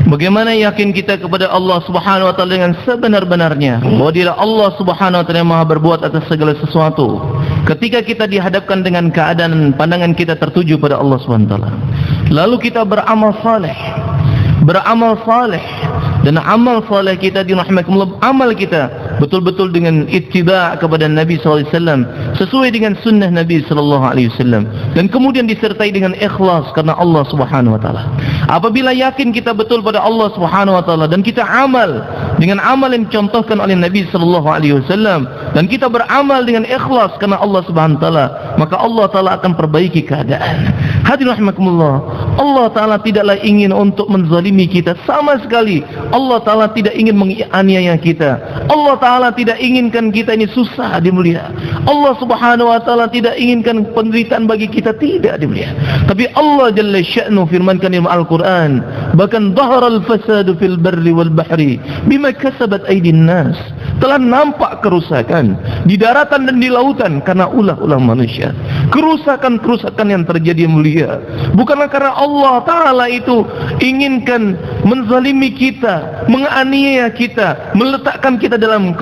Bagaimana yakin kita kepada Allah Subhanahu wa taala dengan sebenar-benarnya bahwa Dialah Allah Subhanahu wa taala yang Maha berbuat atas segala sesuatu. Ketika kita dihadapkan dengan keadaan pandangan kita tertuju pada Allah Subhanahu wa taala, lalu kita beramal saleh. Dan amal saleh kita dirahmatullah, amal kita betul-betul dengan ittiba' kepada Nabi sallallahu alaihi wasallam, sesuai dengan sunnah Nabi sallallahu alaihi wasallam, dan kemudian disertai dengan ikhlas karena Allah Subhanahu wa taala. Apabila yakin kita betul pada Allah Subhanahu wa taala dan kita amal dengan amal yang dicontohkan oleh Nabi sallallahu alaihi wasallam, dan kita beramal dengan ikhlas karena Allah Subhanahu wa taala, maka Allah taala akan perbaiki keadaan. Hadirin rahimakumullah, Allah taala tidaklah ingin untuk menzalimi kita sama sekali. Allah taala tidak ingin menganiaya kita. Allah taala tidak inginkan kita ini susah dimulia. Allah Subhanahu wa taala tidak inginkan penderitaan bagi kita, tidak dimulia. Tapi Allah jalla sya'nu firmankan dalam Al-Qur'an, bahkan dhaharal fasadu fil barri wal bahri bima kasabat aydin nas. Telah nampak kerusakan kerusakan di daratan dan di lautan karena ulah-ulah manusia. Kerusakan-kerusakan yang terjadi mulia bukanlah karena Allah Ta'ala itu inginkan menzalimi kita, menganiaya kita, meletakkan kita dalam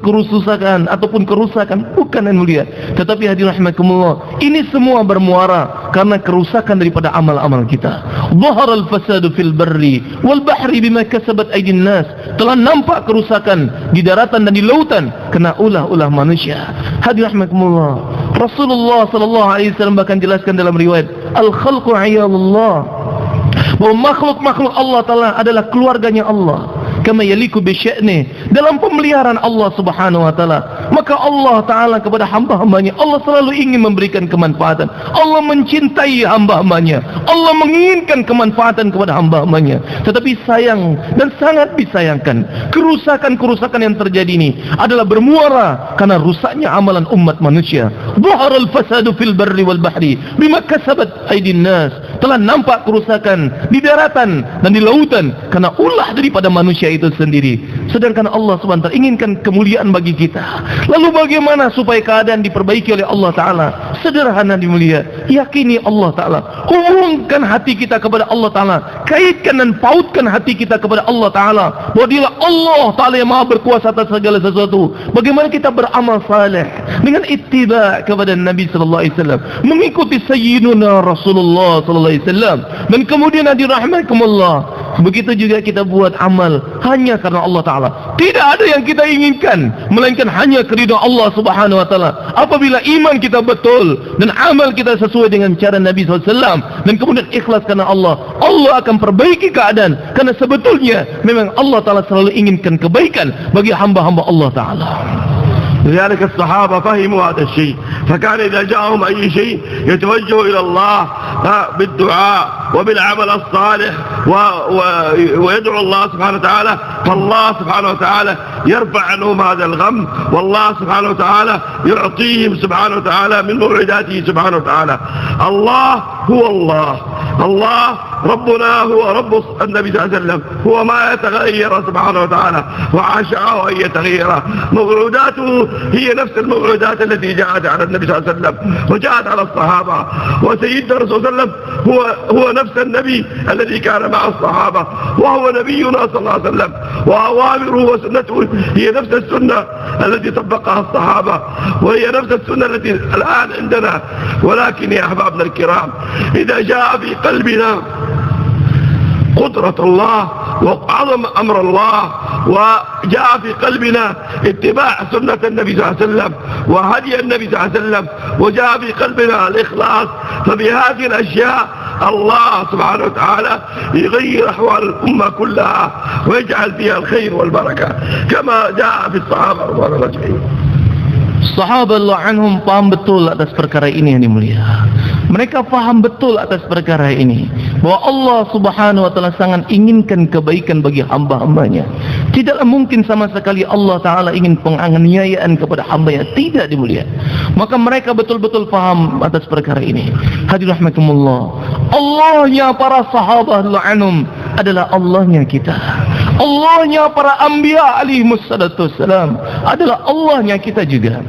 kerusakan ataupun kerusakan, bukan yang mulia. Tetapi hadirin rahimakumullah, ini semua bermuara karena kerusakan daripada amal-amal kita. Dhaharal fasadu fil barri wal bahri bima kasabat aydin nas. Telah nampak kerusakan di daratan dan di lautan kena ulah-ulah manusia. Hadirin rahimakumullah, Rasulullah sallallahu alaihi wasallam bahkan jelaskan dalam riwayat, al-khalqu ayalullah, bahwa makhluk-makhluk Allah Ta'ala adalah keluarganya Allah, kama yaliku bi sya'ni, dalam pemeliharaan Allah Subhanahu wa taala. Maka Allah Ta'ala kepada hamba-hambanya, Allah selalu ingin memberikan kemanfaatan. Allah mencintai hamba-hambanya, Allah menginginkan kemanfaatan kepada hamba-hambanya. Tetapi sayang dan sangat disayangkan, kerusakan-kerusakan yang terjadi ini adalah bermuara karena rusaknya amalan umat manusia. Dhaharal fasadu fil barri wal bahri bima kasabat aydin nas. Telah nampak kerusakan di daratan dan di lautan karena ulah daripada manusia itu sendiri. Sedangkan Allah SWT inginkan kemuliaan bagi kita. Lalu bagaimana supaya keadaan diperbaiki oleh Allah Ta'ala? Sederhana dimulia, yakini Allah Ta'ala, hubungkan hati kita kepada Allah Ta'ala, kaitkan dan pautkan hati kita kepada Allah Ta'ala, bahwa dialah Allah Ta'ala yang maha berkuasa atas segala sesuatu. Bagaimana kita beramal saleh dengan ittiba kepada Nabi Sallallahu Alaihi Wasallam, mengikuti Sayyiduna Rasulullah Sallallahu Alaihi Wasallam, dan kemudian dirahmatkumullah, begitu juga kita buat amal hanya karena Allah Ta'ala. Tidak ada yang kita inginkan melainkan hanya keridhaan Allah Subhanahu wa taala. Apabila iman kita betul dan amal kita sesuai dengan cara Nabi SAW dan kemudian ikhlas karena Allah, Allah akan perbaiki keadaan, karena sebetulnya memang Allah Ta'ala selalu inginkan kebaikan bagi hamba-hamba Allah Ta'ala. لذلك الصحابة فهموا هذا الشيء، فكان إذا جاءهم أي شيء يتوجهوا إلى الله بالدعاء وبالعمل الصالح ويدعو الله سبحانه وتعالى، فالله سبحانه وتعالى يرفع عنهم هذا الغم، والله سبحانه وتعالى يعطيهم سبحانه وتعالى من موعداته سبحانه وتعالى. الله هو الله، الله ربنا هو رب النبي صلى الله عليه وسلم، هو ما يتغير سبحانه وتعالى، وعاشاه أن يتغير. موعوداته هي نفس الموعودات التي جاءت على النبي صلى الله عليه وسلم وجاءت على الصحابة، وسيدنا الرسول صلى الله عليه وسلم هو نفس النبي الذي كان مع الصحابة، وهو نبينا صلى الله عليه وسلم، وأوامره وسنته هي نفس السنة التي طبقها الصحابة، وهي نفس السنة التي الآن عندنا. ولكن يا أحبابنا الكرام، إذا جاء في قلبنا قدرة الله وعظم أمر الله، وجاء في قلبنا اتباع سنة النبي صلى الله عليه وسلم وهدي النبي صلى الله عليه وسلم، وجاء في قلبنا الإخلاص، فبهذه الأشياء الله سبحانه وتعالى يغير أحوال الأمة كلها ويجعل فيها الخير والبركة كما جاء في الصحابة رضوان الله عليهم. Sahabat Allah anhum paham betul atas perkara ini yang mulia. Mereka paham betul atas perkara ini, bahwa Allah Subhanahu wa taala sangat inginkan kebaikan bagi hamba-hambanya. Tidaklah mungkin sama sekali Allah Ta'ala ingin penganiayaan kepada hambanya. Tidak dimulia. Maka mereka betul-betul paham atas perkara ini. Hadirin rahimakumullah, Allahnya para sahabat anhum adalah Allahnya kita. Allahnya para anbiya alaihi wassalatu wassalam adalah Allahnya kita juga.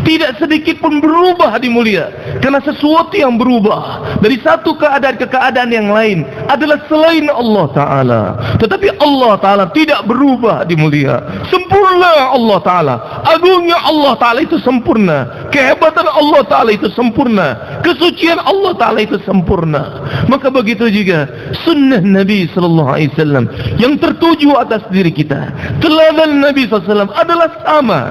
Tidak sedikit pun berubah dimulia, karena sesuatu yang berubah dari satu keadaan ke keadaan yang lain adalah selain Allah Ta'ala. Tetapi Allah Ta'ala tidak berubah dimulia. Sempurna Allah Ta'ala, agungnya Allah Ta'ala itu sempurna, kehebatan Allah Ta'ala itu sempurna, kesucian Allah Ta'ala itu sempurna. Maka begitu juga sunnah Nabi Sallallahu Alaihi Wasallam yang tertuju atas diri kita. Teladan Nabi SAW adalah sama.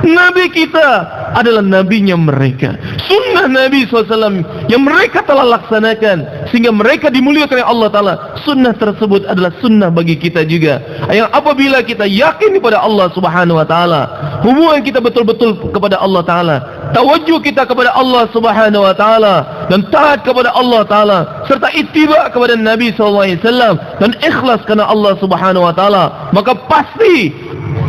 Nabi kita adalah nabinya mereka. Sunnah Nabi SAW yang mereka telah laksanakan sehingga mereka dimuliakan oleh Allah Ta'ala. Sunnah tersebut adalah sunnah bagi kita juga. Yang apabila kita yakin kepada Allah Subhanahu wa Ta'ala, hubungan kita betul-betul kepada Allah Ta'ala, tawajuh kita kepada Allah Subhanahu wa Ta'ala, dan taat kepada Allah Ta'ala, serta ittiba kepada Nabi SAW dan ikhlas karena Allah Subhanahu wa Ta'ala, maka pasti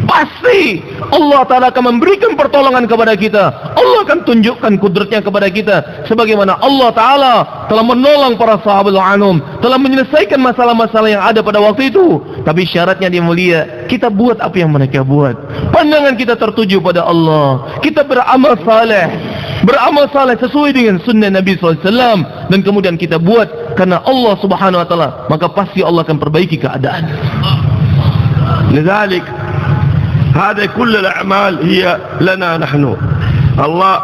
pasti Allah Ta'ala akan memberikan pertolongan kepada kita. Allah akan tunjukkan kudratnya kepada kita, sebagaimana Allah Ta'ala telah menolong para sahabat anhum, telah menyelesaikan masalah-masalah yang ada pada waktu itu. Tapi syaratnya dia mulia, kita buat apa yang mereka buat. Pandangan kita tertuju pada Allah, kita beramal saleh sesuai dengan sunnah Nabi SAW, dan kemudian kita buat karena Allah Subhanahu Wa Ta'ala, maka pasti Allah akan perbaiki keadaan. لذلك هذا كل الأعمال هي لنا نحن. الله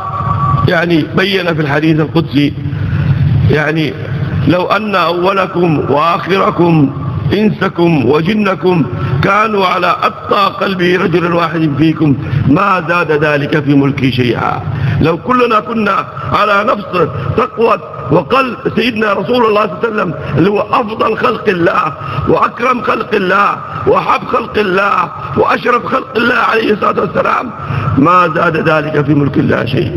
يعني بين في الحديث القدسي يعني لو أن أولكم وآخركم إنسكم وجنكم كانوا على أتقى قلب رجل واحد فيكم ما زاد ذلك في ملكي شيئا. لو كلنا كنا على نفس تقوى وقلب سيدنا رسول الله صلى الله عليه وسلم اللي هو أفضل خلق الله وأكرم خلق الله وأحب خلق الله وأشرف خلق الله عليه الصلاة والسلام، ما زاد ذلك في ملك الله شيء.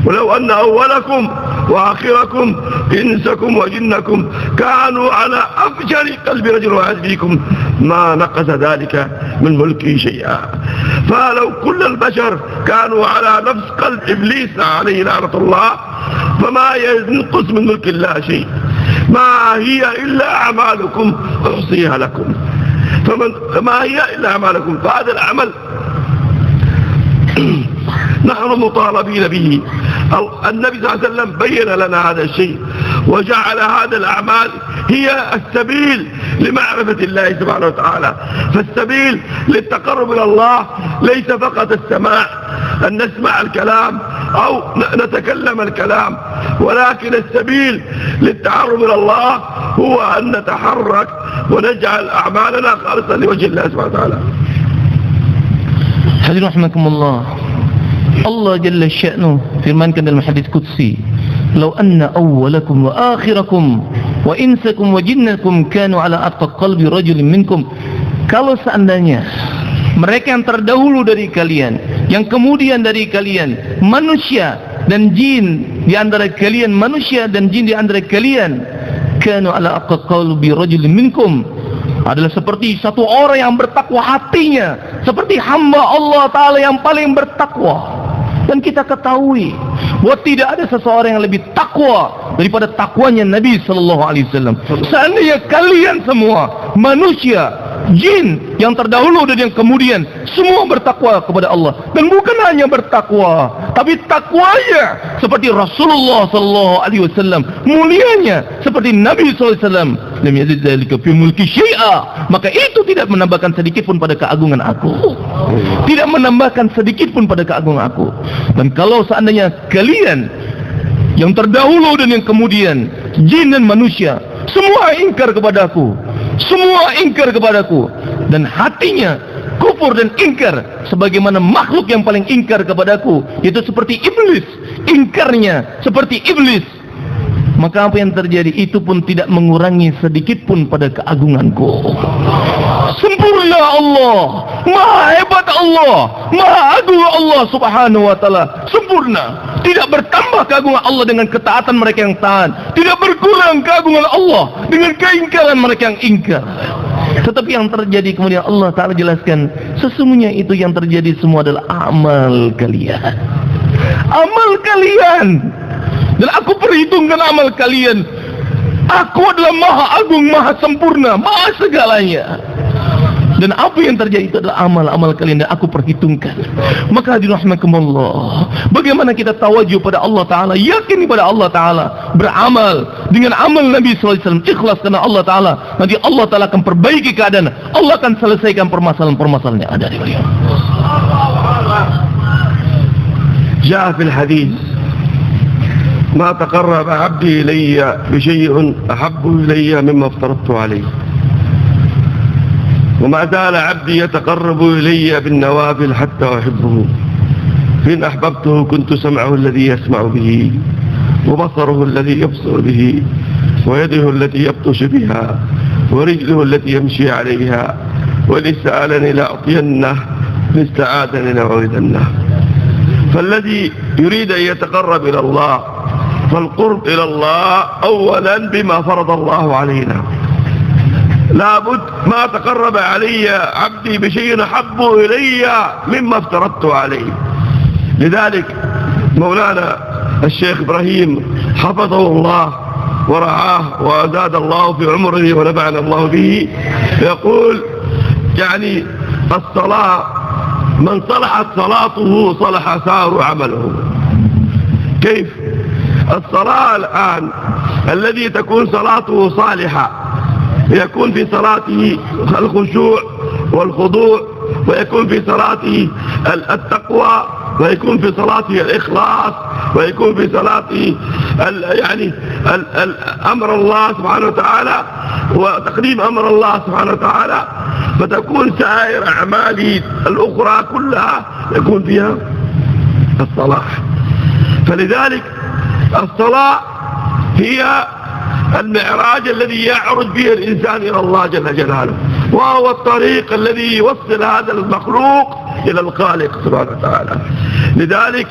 ولو أن أولكم وآخركم إنسكم وجنكم كانوا على أفجر قلب رجل واحد فيكم ما نقص ذلك من ملكه شيئا. فلو كل البشر كانوا على نفس قلب إبليس عليه لعنة الله فما ينقص من ملك الله شيء. ما هي إلا أعمالكم أحصيها لكم. فما هي إلا أعمالكم. فهذا العمل نحن مطالبين به. النبي صلى الله عليه وسلم بين لنا هذا الشيء وجعل هذا الأعمال هي السبيل لمعرفة الله سبحانه وتعالى. فالسبيل للتقرب إلى الله ليس فقط السماع، أن نسمع الكلام أو نتكلم الكلام، ولكن السبيل للتعرف إلى الله هو أن نتحرك ونجعل أعمالنا خالصة لوجه الله سبحانه وتعالى. Hadirin rahimakumullah, Allah Jalla Sya'nuh firmankan dalam hadis qudsi, "Lau anna awwalakum wa akhirakum wa insakum wa jinnakum kanu ala atqa qalbi rajulin minkum." Kalau seandainya mereka yang terdahulu dari kalian, yang kemudian dari kalian, manusia dan jin di antara kalian, manusia dan jin di antara kalian, kanu ala atqa qalbi rajulin minkum, adalah seperti satu orang yang bertakwa hatinya, seperti hamba Allah Ta'ala yang paling bertakwa. Dan kita ketahui bahwa tidak ada seseorang yang lebih takwa daripada takwanya Nabi Sallallahu Alaihi Wasallam. Seandainya kalian semua, manusia, jin yang terdahulu dan yang kemudian, semua bertakwa kepada Allah. Dan bukan hanya bertakwa, tapi takwanya seperti Rasulullah Sallallahu Alaihi Wasallam, mulianya seperti Nabi Sallallahu Alaihi Wasallam, lam yazid dzalika fi mulki syai'a, maka itu tidak menambahkan sedikit pun pada keagungan aku. Tidak menambahkan sedikit pun pada keagungan aku. Dan kalau seandainya kalian yang terdahulu dan yang kemudian, jin dan manusia, semua ingkar kepadaku, semua ingkar kepadaku, dan hatinya kufur dan ingkar sebagaimana makhluk yang paling ingkar kepadaku, yaitu seperti iblis, ingkarnya seperti iblis, maka apa yang terjadi itu pun tidak mengurangi sedikit pun pada keagunganku. Sempurna Allah, maha hebat Allah, maha agung Allah Subhanahu wa Ta'ala, sempurna. Tidak bertambah keagungan Allah dengan ketaatan mereka yang taat, tidak berkurang keagungan Allah dengan keingkaran mereka yang ingkar. Tetapi yang terjadi kemudian Allah Ta'ala jelaskan, sesungguhnya itu yang terjadi semua adalah amal kalian. Amal kalian. Dan aku perhitungkan amal kalian. Aku adalah maha agung, maha sempurna, maha segalanya. Dan apa yang terjadi itu adalah amal-amal kalian, dan aku perhitungkan. Maka hadirin rahimakumullah, bagaimana kita tawajuh pada Allah Ta'ala, yakin kepada Allah Ta'ala, beramal dengan amal Nabi SAW, ikhlas karena Allah Ta'ala. Nanti Allah Ta'ala akan perbaiki keadaan, Allah akan selesaikan permasalahan-permasalahan yang ada di beliau. جاء في الحديث ما تقرب عبدي إلي بشيء أحب إلي مما افترضت عليه، وما زال عبدي يتقرب إلي بالنوافل حتى أحبه، فإن أحببته كنت سمعه الذي يسمع به وبصره الذي يبصر به ويده التي يبطش بها ورجله التي يمشي عليها، وإن سألني لأعطينه إن استعاذني لأعوذنه. فالذي يريد أن يتقرب إلى الله فالقرب إلى الله أولا بما فرض الله علينا، لابد ما تقرب علي عبدي بشيء أحب إلي مما افترضته عليه. لذلك مولانا الشيخ إبراهيم حفظه الله ورعاه وزاد الله في عمره ونفعنا الله به يقول يعني الصلاة من صلحت صلاته صلح سائر عمله. كيف؟ الصلاة الآن الذي تكون صلاته صالحة يكون في صلاته الخشوع والخضوع، ويكون في صلاته التقوى، ويكون في صلاته الإخلاص، ويكون في صلاته يعني أمر الله سبحانه وتعالى وتقديم أمر الله سبحانه وتعالى، فتكون سائر أعماله الأخرى كلها يكون فيها الصلاح. فلذلك الصلاة هي المعراج الذي يعرج به الإنسان إلى الله جل جلاله، وهو الطريق الذي يوصل هذا المخلوق إلى الخالق سبحانه وتعالى. لذلك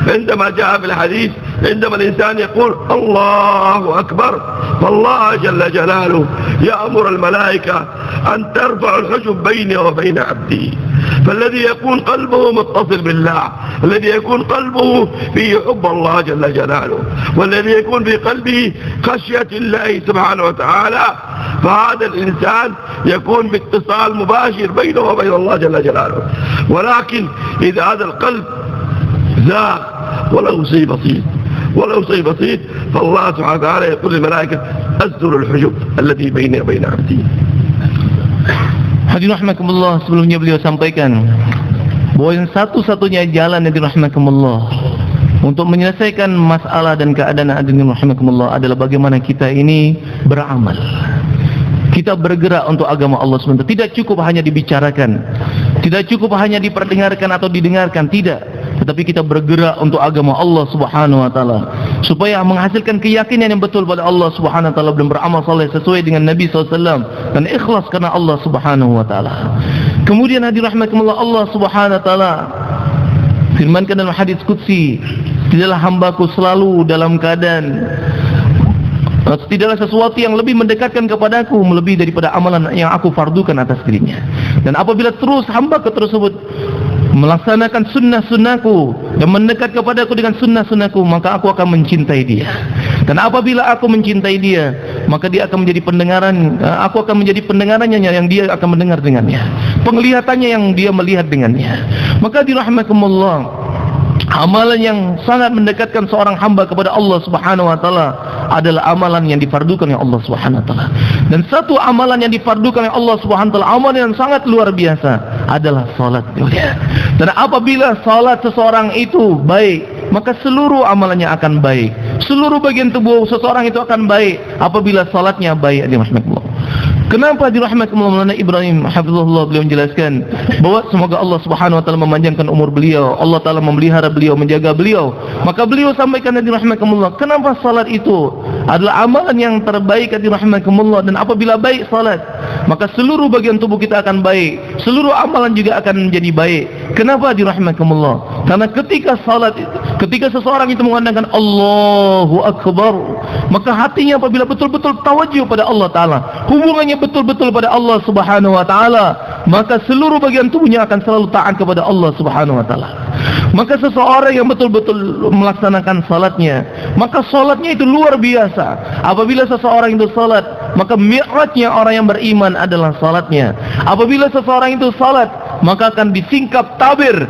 عندما جاء في الحديث عندما الإنسان يقول الله أكبر فالله جل جلاله يأمر الملائكة أن ترفع الحجب بيني وبين عبدي. فالذي يكون قلبه متصل بالله، الذي يكون قلبه فيه حب الله جل جلاله، والذي يكون في قلبه خشية الله سبحانه وتعالى، فهذا الإنسان يكون باتصال مباشر بينه وبين الله جل جلاله. ولكن إذا هذا القلب زاغ ولو شيء بسيط فالله سبحانه وتعالى يقول للملائكة أزلوا الحجب الذي بيني وبين عبدي. Hadirin rahimakumullah, sebelumnya beliau sampaikan bahwa yang satu-satunya jalan hadirin rahimakumullah untuk menyelesaikan masalah dan keadaan hadirin rahimakumullah adalah bagaimana kita ini beramal. Kita bergerak untuk agama Allah SWT. Tidak cukup hanya dibicarakan, tidak cukup hanya diperdengarkan atau didengarkan, tidak. Tetapi kita bergerak untuk agama Allah Subhanahu wa taala supaya menghasilkan keyakinan yang betul pada Allah Subhanahu wa taala dan beramal saleh sesuai dengan Nabi SAW dan ikhlas karena Allah Subhanahu wa taala. Kemudian hadirin rahimakumullah, Allah Subhanahu wa taala firmankan dalam hadis qudsi, tidaklah hambaku selalu dalam keadaan, tidaklah sesuatu yang lebih mendekatkan kepadaku melebihi daripada amalan yang aku fardukan atas dirinya. Dan apabila terus hamba tersebut melaksanakan sunnah-sunnahku dan mendekat kepadaku dengan sunnah-sunnahku, maka aku akan mencintai dia. Dan apabila aku mencintai dia, maka dia akan menjadi pendengaran, aku akan menjadi pendengarannya yang dia akan mendengar dengannya, penglihatannya yang dia melihat dengannya. Maka dirahmatkumullah, amalan yang sangat mendekatkan seorang hamba kepada Allah Subhanahu wa taala adalah amalan yang difardukan oleh Allah Subhanahu wa taala. Dan satu amalan yang difardukan oleh Allah Subhanahu wa taala, amalan yang sangat luar biasa adalah salat. Dan apabila salat seseorang itu baik, maka seluruh amalannya akan baik. Seluruh bagian tubuh seseorang itu akan baik apabila salatnya baik. Kenapa dirahmatullah Maulana Ibrahim hafizahullah, beliau menjelaskan bahwa semoga Allah Subhanahu wa taala memanjangkan umur beliau, Allah taala memelihara beliau, menjaga beliau. Maka beliau sampaikan dirahmatullah, kenapa salat itu adalah amalan yang terbaik dirahmatullah, dan apabila baik salat, maka seluruh bagian tubuh kita akan baik, seluruh amalan juga akan menjadi baik. Kenapa dirahmatullah? Karena ketika salat, ketika seseorang itu mengandangkan Allahu Akbar, maka hatinya apabila betul-betul tawajuh pada Allah taala, hubungannya betul-betul pada Allah Subhanahu wa taala, maka seluruh bagian tubuhnya akan selalu taat kepada Allah Subhanahu wa taala. Maka seseorang yang betul-betul melaksanakan salatnya, maka salatnya itu luar biasa. Apabila seseorang itu salat, maka mi'rajnya orang yang beriman adalah salatnya. Apabila seseorang itu salat, maka akan disingkap tabir,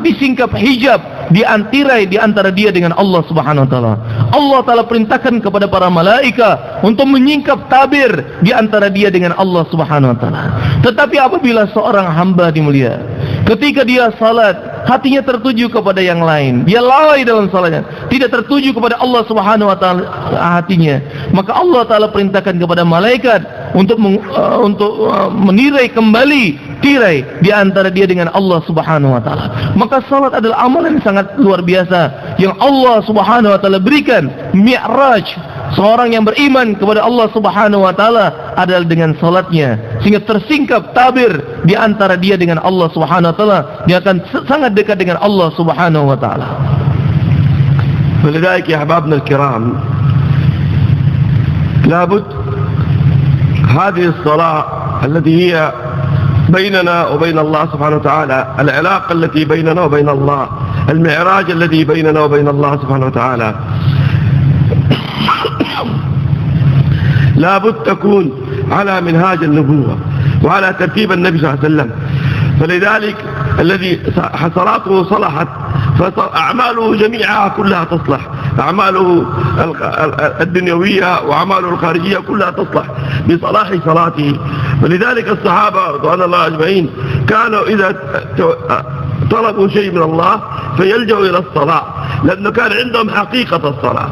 disingkap hijab di antara dia dengan Allah Subhanahu wa taala. Allah taala perintahkan kepada para malaikat untuk menyingkap tabir di antara dia dengan Allah Subhanahu wa taala. Tetapi apabila seorang hamba dimulia, ketika dia salat, hatinya tertuju kepada yang lain, dia lalai dalam salatnya, tidak tertuju kepada Allah Subhanahu wa taala hatinya, maka Allah taala perintahkan kepada malaikat untuk menirai kembali tirai di antara dia dengan Allah Subhanahu wa taala. Maka salat adalah amalan yang sangat luar biasa yang Allah Subhanahu wa taala berikan. Mi'raj seorang yang beriman kepada Allah Subhanahu wa taala adalah dengan salatnya, sehingga tersingkap tabir di antara dia dengan Allah Subhanahu wa taala. Dia akan sangat dekat dengan Allah Subhanahu wa taala. فلذلك يا أحبابنا الكرام لابد هذه الصلاة التي هي بيننا وبين الله سبحانه وتعالى، العلاقة التي بيننا وبين الله، المعراج الذي بيننا وبين الله سبحانه وتعالى، لا بد تكون على منهاج النبوة وعلى ترتيب النبي صلى الله عليه وسلم. فلذلك الذي صلاته صلحت فأعماله جميعها كلها تصلح، أعماله الدنيوية وأعماله الخارجية كلها تصلح بصلاح صلاته. ولذلك الصحابة رضوان الله أجمعين كانوا إذا طلبوا شيء من الله فيلجأوا إلى الصلاة، لأنه كان عندهم حقيقة الصلاة،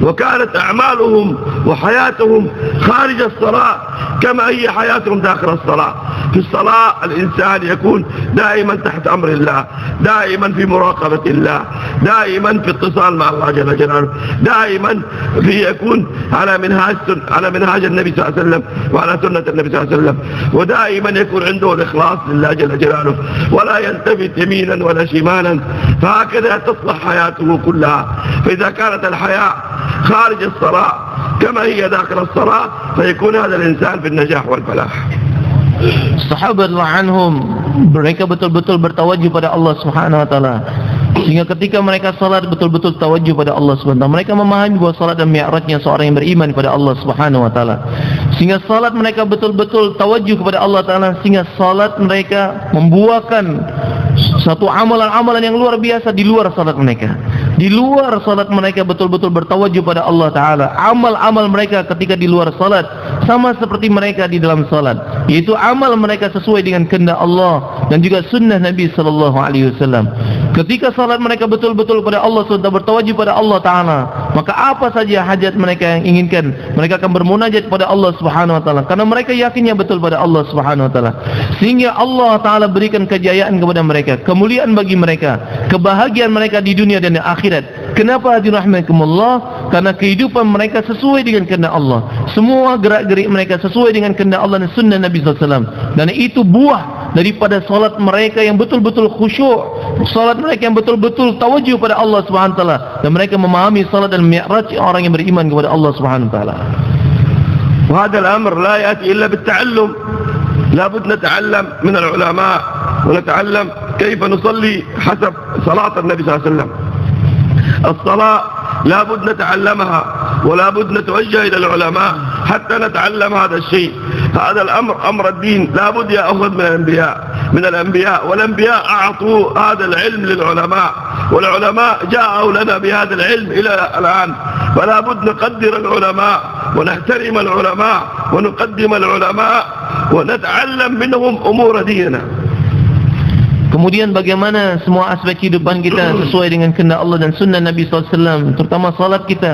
وكانت أعمالهم وحياتهم خارج الصلاة كما هي حياتهم داخل الصلاة. في الصلاة الإنسان يكون دائما تحت أمر الله، دائما في مراقبة الله، دائما في اتصال مع الله جل جلاله، دائما يكون على منهاج النبي صلى الله عليه وسلم وعلى سنة النبي صلى الله عليه وسلم، ودائما يكون عنده الإخلاص لله جل جلاله، ولا يلتفت يمينا ولا شمالا. فهكذا تصلح حياته كلها. فإذا كانت الحياة خارج الصلاة كما هي داخل الصلاة فيكون هذا الإنسان في النجاح والفلاح. Sahabat anhum mereka betul-betul bertawajjuh pada Allah Subhanahu wa taala. Sehingga ketika mereka salat betul-betul tawajjuh pada Allah Subhanahu wa taala. Mereka memahami bahwa salat dan mi'rajnya seorang yang beriman kepada Allah Subhanahu wa taala. Sehingga salat mereka betul-betul tawajjuh kepada Allah taala, sehingga salat mereka membuahkan satu amalan-amalan yang luar biasa di luar salat mereka. Di luar salat mereka betul-betul bertawajjuh pada Allah taala. Amal-amal mereka ketika di luar salat sama seperti mereka di dalam salat, yaitu amal mereka sesuai dengan kehendak Allah dan juga sunnah Nabi sallallahu alaihi wasallam. Ketika salat mereka betul-betul pada Allah, sudah bertawajjuh pada Allah taala, maka apa saja hajat mereka yang inginkan, mereka akan bermunajat pada Allah Subhanahu wa taala, karena mereka yakinnya betul pada Allah Subhanahu wa taala. Sehingga Allah taala berikan kejayaan kepada mereka, kemuliaan bagi mereka, kebahagiaan mereka di dunia dan di akhirat. Kenapa dirahmatkumullah? Karena kehidupan mereka sesuai dengan kehendak Allah. Semua gerak-gerik mereka sesuai dengan kehendak Allah dan sunnah Nabi sallallahu alaihi wasallam. Dan itu buah daripada salat mereka yang betul-betul khusyuk, salat mereka yang betul-betul tawajjuh pada Allah Subhanahu wa taala, dan mereka memahami salat dan mi'raj orang yang beriman kepada Allah Subhanahu wa taala. وهذا الأمر لا يأتي إلا بالتعلم. لابد نتعلم من العلماء ونتعلم كيف نصلي حسب صلاة النبي صلى الله عليه وسلم. الصلاة لابد نتعلمها، ولابد نتوجه إلى العلماء حتى نتعلم هذا الشيء. هذا الأمر أمر الدين لابد يأخذ من الأنبياء، والأنبياء أعطوا هذا العلم للعلماء، والعلماء جاءوا لنا بهذا العلم إلى الآن. فلا بد نقدر العلماء ونحترم العلماء ونقدم العلماء ونتعلم منهم أمور ديننا. Kemudian bagaimana semua aspek kehidupan kita sesuai dengan kehendak Allah dan sunnah Nabi SAW, terutama salat kita.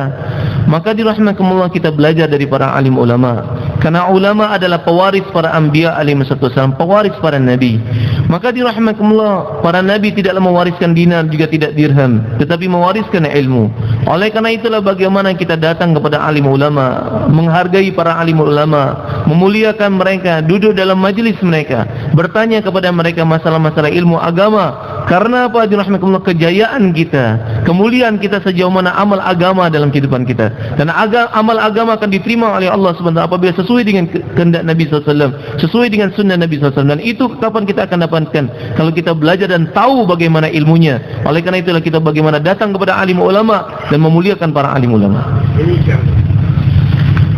Maka dirahmatkumullah kita belajar dari para alim ulama. Karena ulama adalah pewaris para anbiya alaihi wasallam, pewaris para nabi. Maka dirahmatkumullah, para nabi tidaklah mewariskan dinar juga tidak dirham, tetapi mewariskan ilmu. Oleh karena itulah bagaimana kita datang kepada alim ulama, menghargai para alim ulama, memuliakan mereka, duduk dalam majlis mereka, bertanya kepada mereka masalah-masalah ilmu agama. Karena apa? Dirahmatkumullah, kejayaan kita, kemuliaan kita sejauh mana amal agama dalam kehidupan kita. Dan amal agama akan diterima oleh Allah Subhanahu wa taala apabila sesuai dengan kehendak Nabi SAW, sesuai dengan sunnah Nabi SAW. Dan itu kapan kita akan dapatkan? Kalau kita belajar dan tahu bagaimana ilmunya. Oleh karena itulah kita bagaimana datang kepada alim ulama dan memuliakan para alim ulama.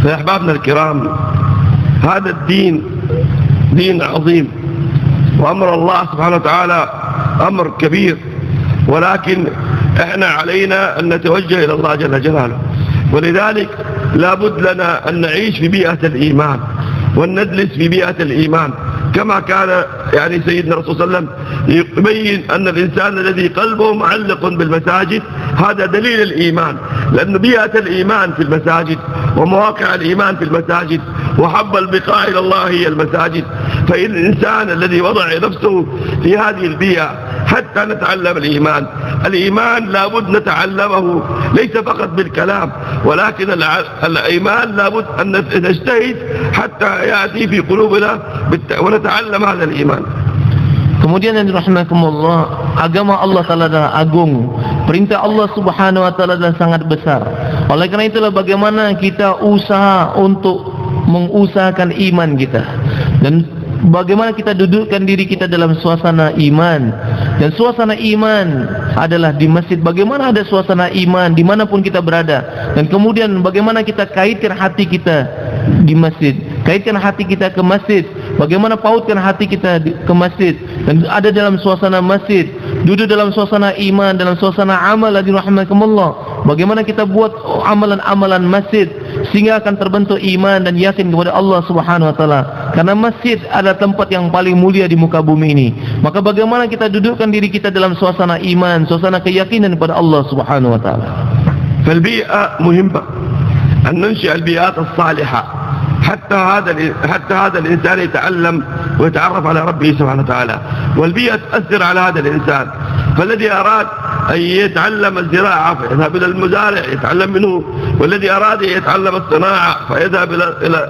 Ya ahbabna al-kiram, هذا الدين دين عظيم، وأمر الله سبحانه وتعالى أمر كبير، ولكن احنا علينا أن نتوجه إلى الله جل جلاله. ولذلك لابد لنا أن نعيش في بيئة الإيمان ونجلس في بيئة الإيمان، كما كان يعني سيدنا الرسول صلى الله عليه وسلم يبين أن الإنسان الذي قلبه معلق بالمساجد هذا دليل الإيمان، لأن بيئة الإيمان في المساجد ومواقع الإيمان في المساجد وحب البقاء إلى الله هي المساجد. فإن الإنسان الذي وضع نفسه في هذه البيئة حتى نتعلم الإيمان لابد نتعلمه ليس فقط بالكلام، ولكن الإيمان لابد أن نجتهد حتى يأتي في قلوبنا ونتعلم هذا الإيمان. Kemudian yang dirahmatkumullah, agama Allah Ta'ala adalah agung, perintah Allah Subhanahu wa Ta'ala adalah sangat besar. Oleh karena itulah bagaimana kita usaha untuk mengusahakan iman kita, dan bagaimana kita dudukkan diri kita dalam suasana iman. Dan suasana iman adalah di masjid. Bagaimana ada suasana iman dimanapun kita berada. Dan kemudian bagaimana kita kaitkan hati kita di masjid, kaitkan hati kita ke masjid. Bagaimana pautkan hati kita ke masjid dan ada dalam suasana masjid, duduk dalam suasana iman, dalam suasana amal rahimakumullah. Bagaimana kita buat amalan-amalan masjid sehingga akan terbentuk iman dan yakin kepada Allah Subhanahu wa taala. Karena masjid adalah tempat yang paling mulia di muka bumi ini. Maka bagaimana kita dudukkan diri kita dalam suasana iman, suasana keyakinan kepada Allah Subhanahu wa taala. فالبيئة مهمة أن ننشئ البيئات الصالحة حتى هذا الإنسان يتعلم ويتعرف على ربه سبحانه وتعالى. والبيئة تأثر على هذا الإنسان. فالذي أراد أن يتعلم الزراعة فيذهب إلى المزارع يتعلم منه، والذي أراد أن يتعلم الصناعة فيذهب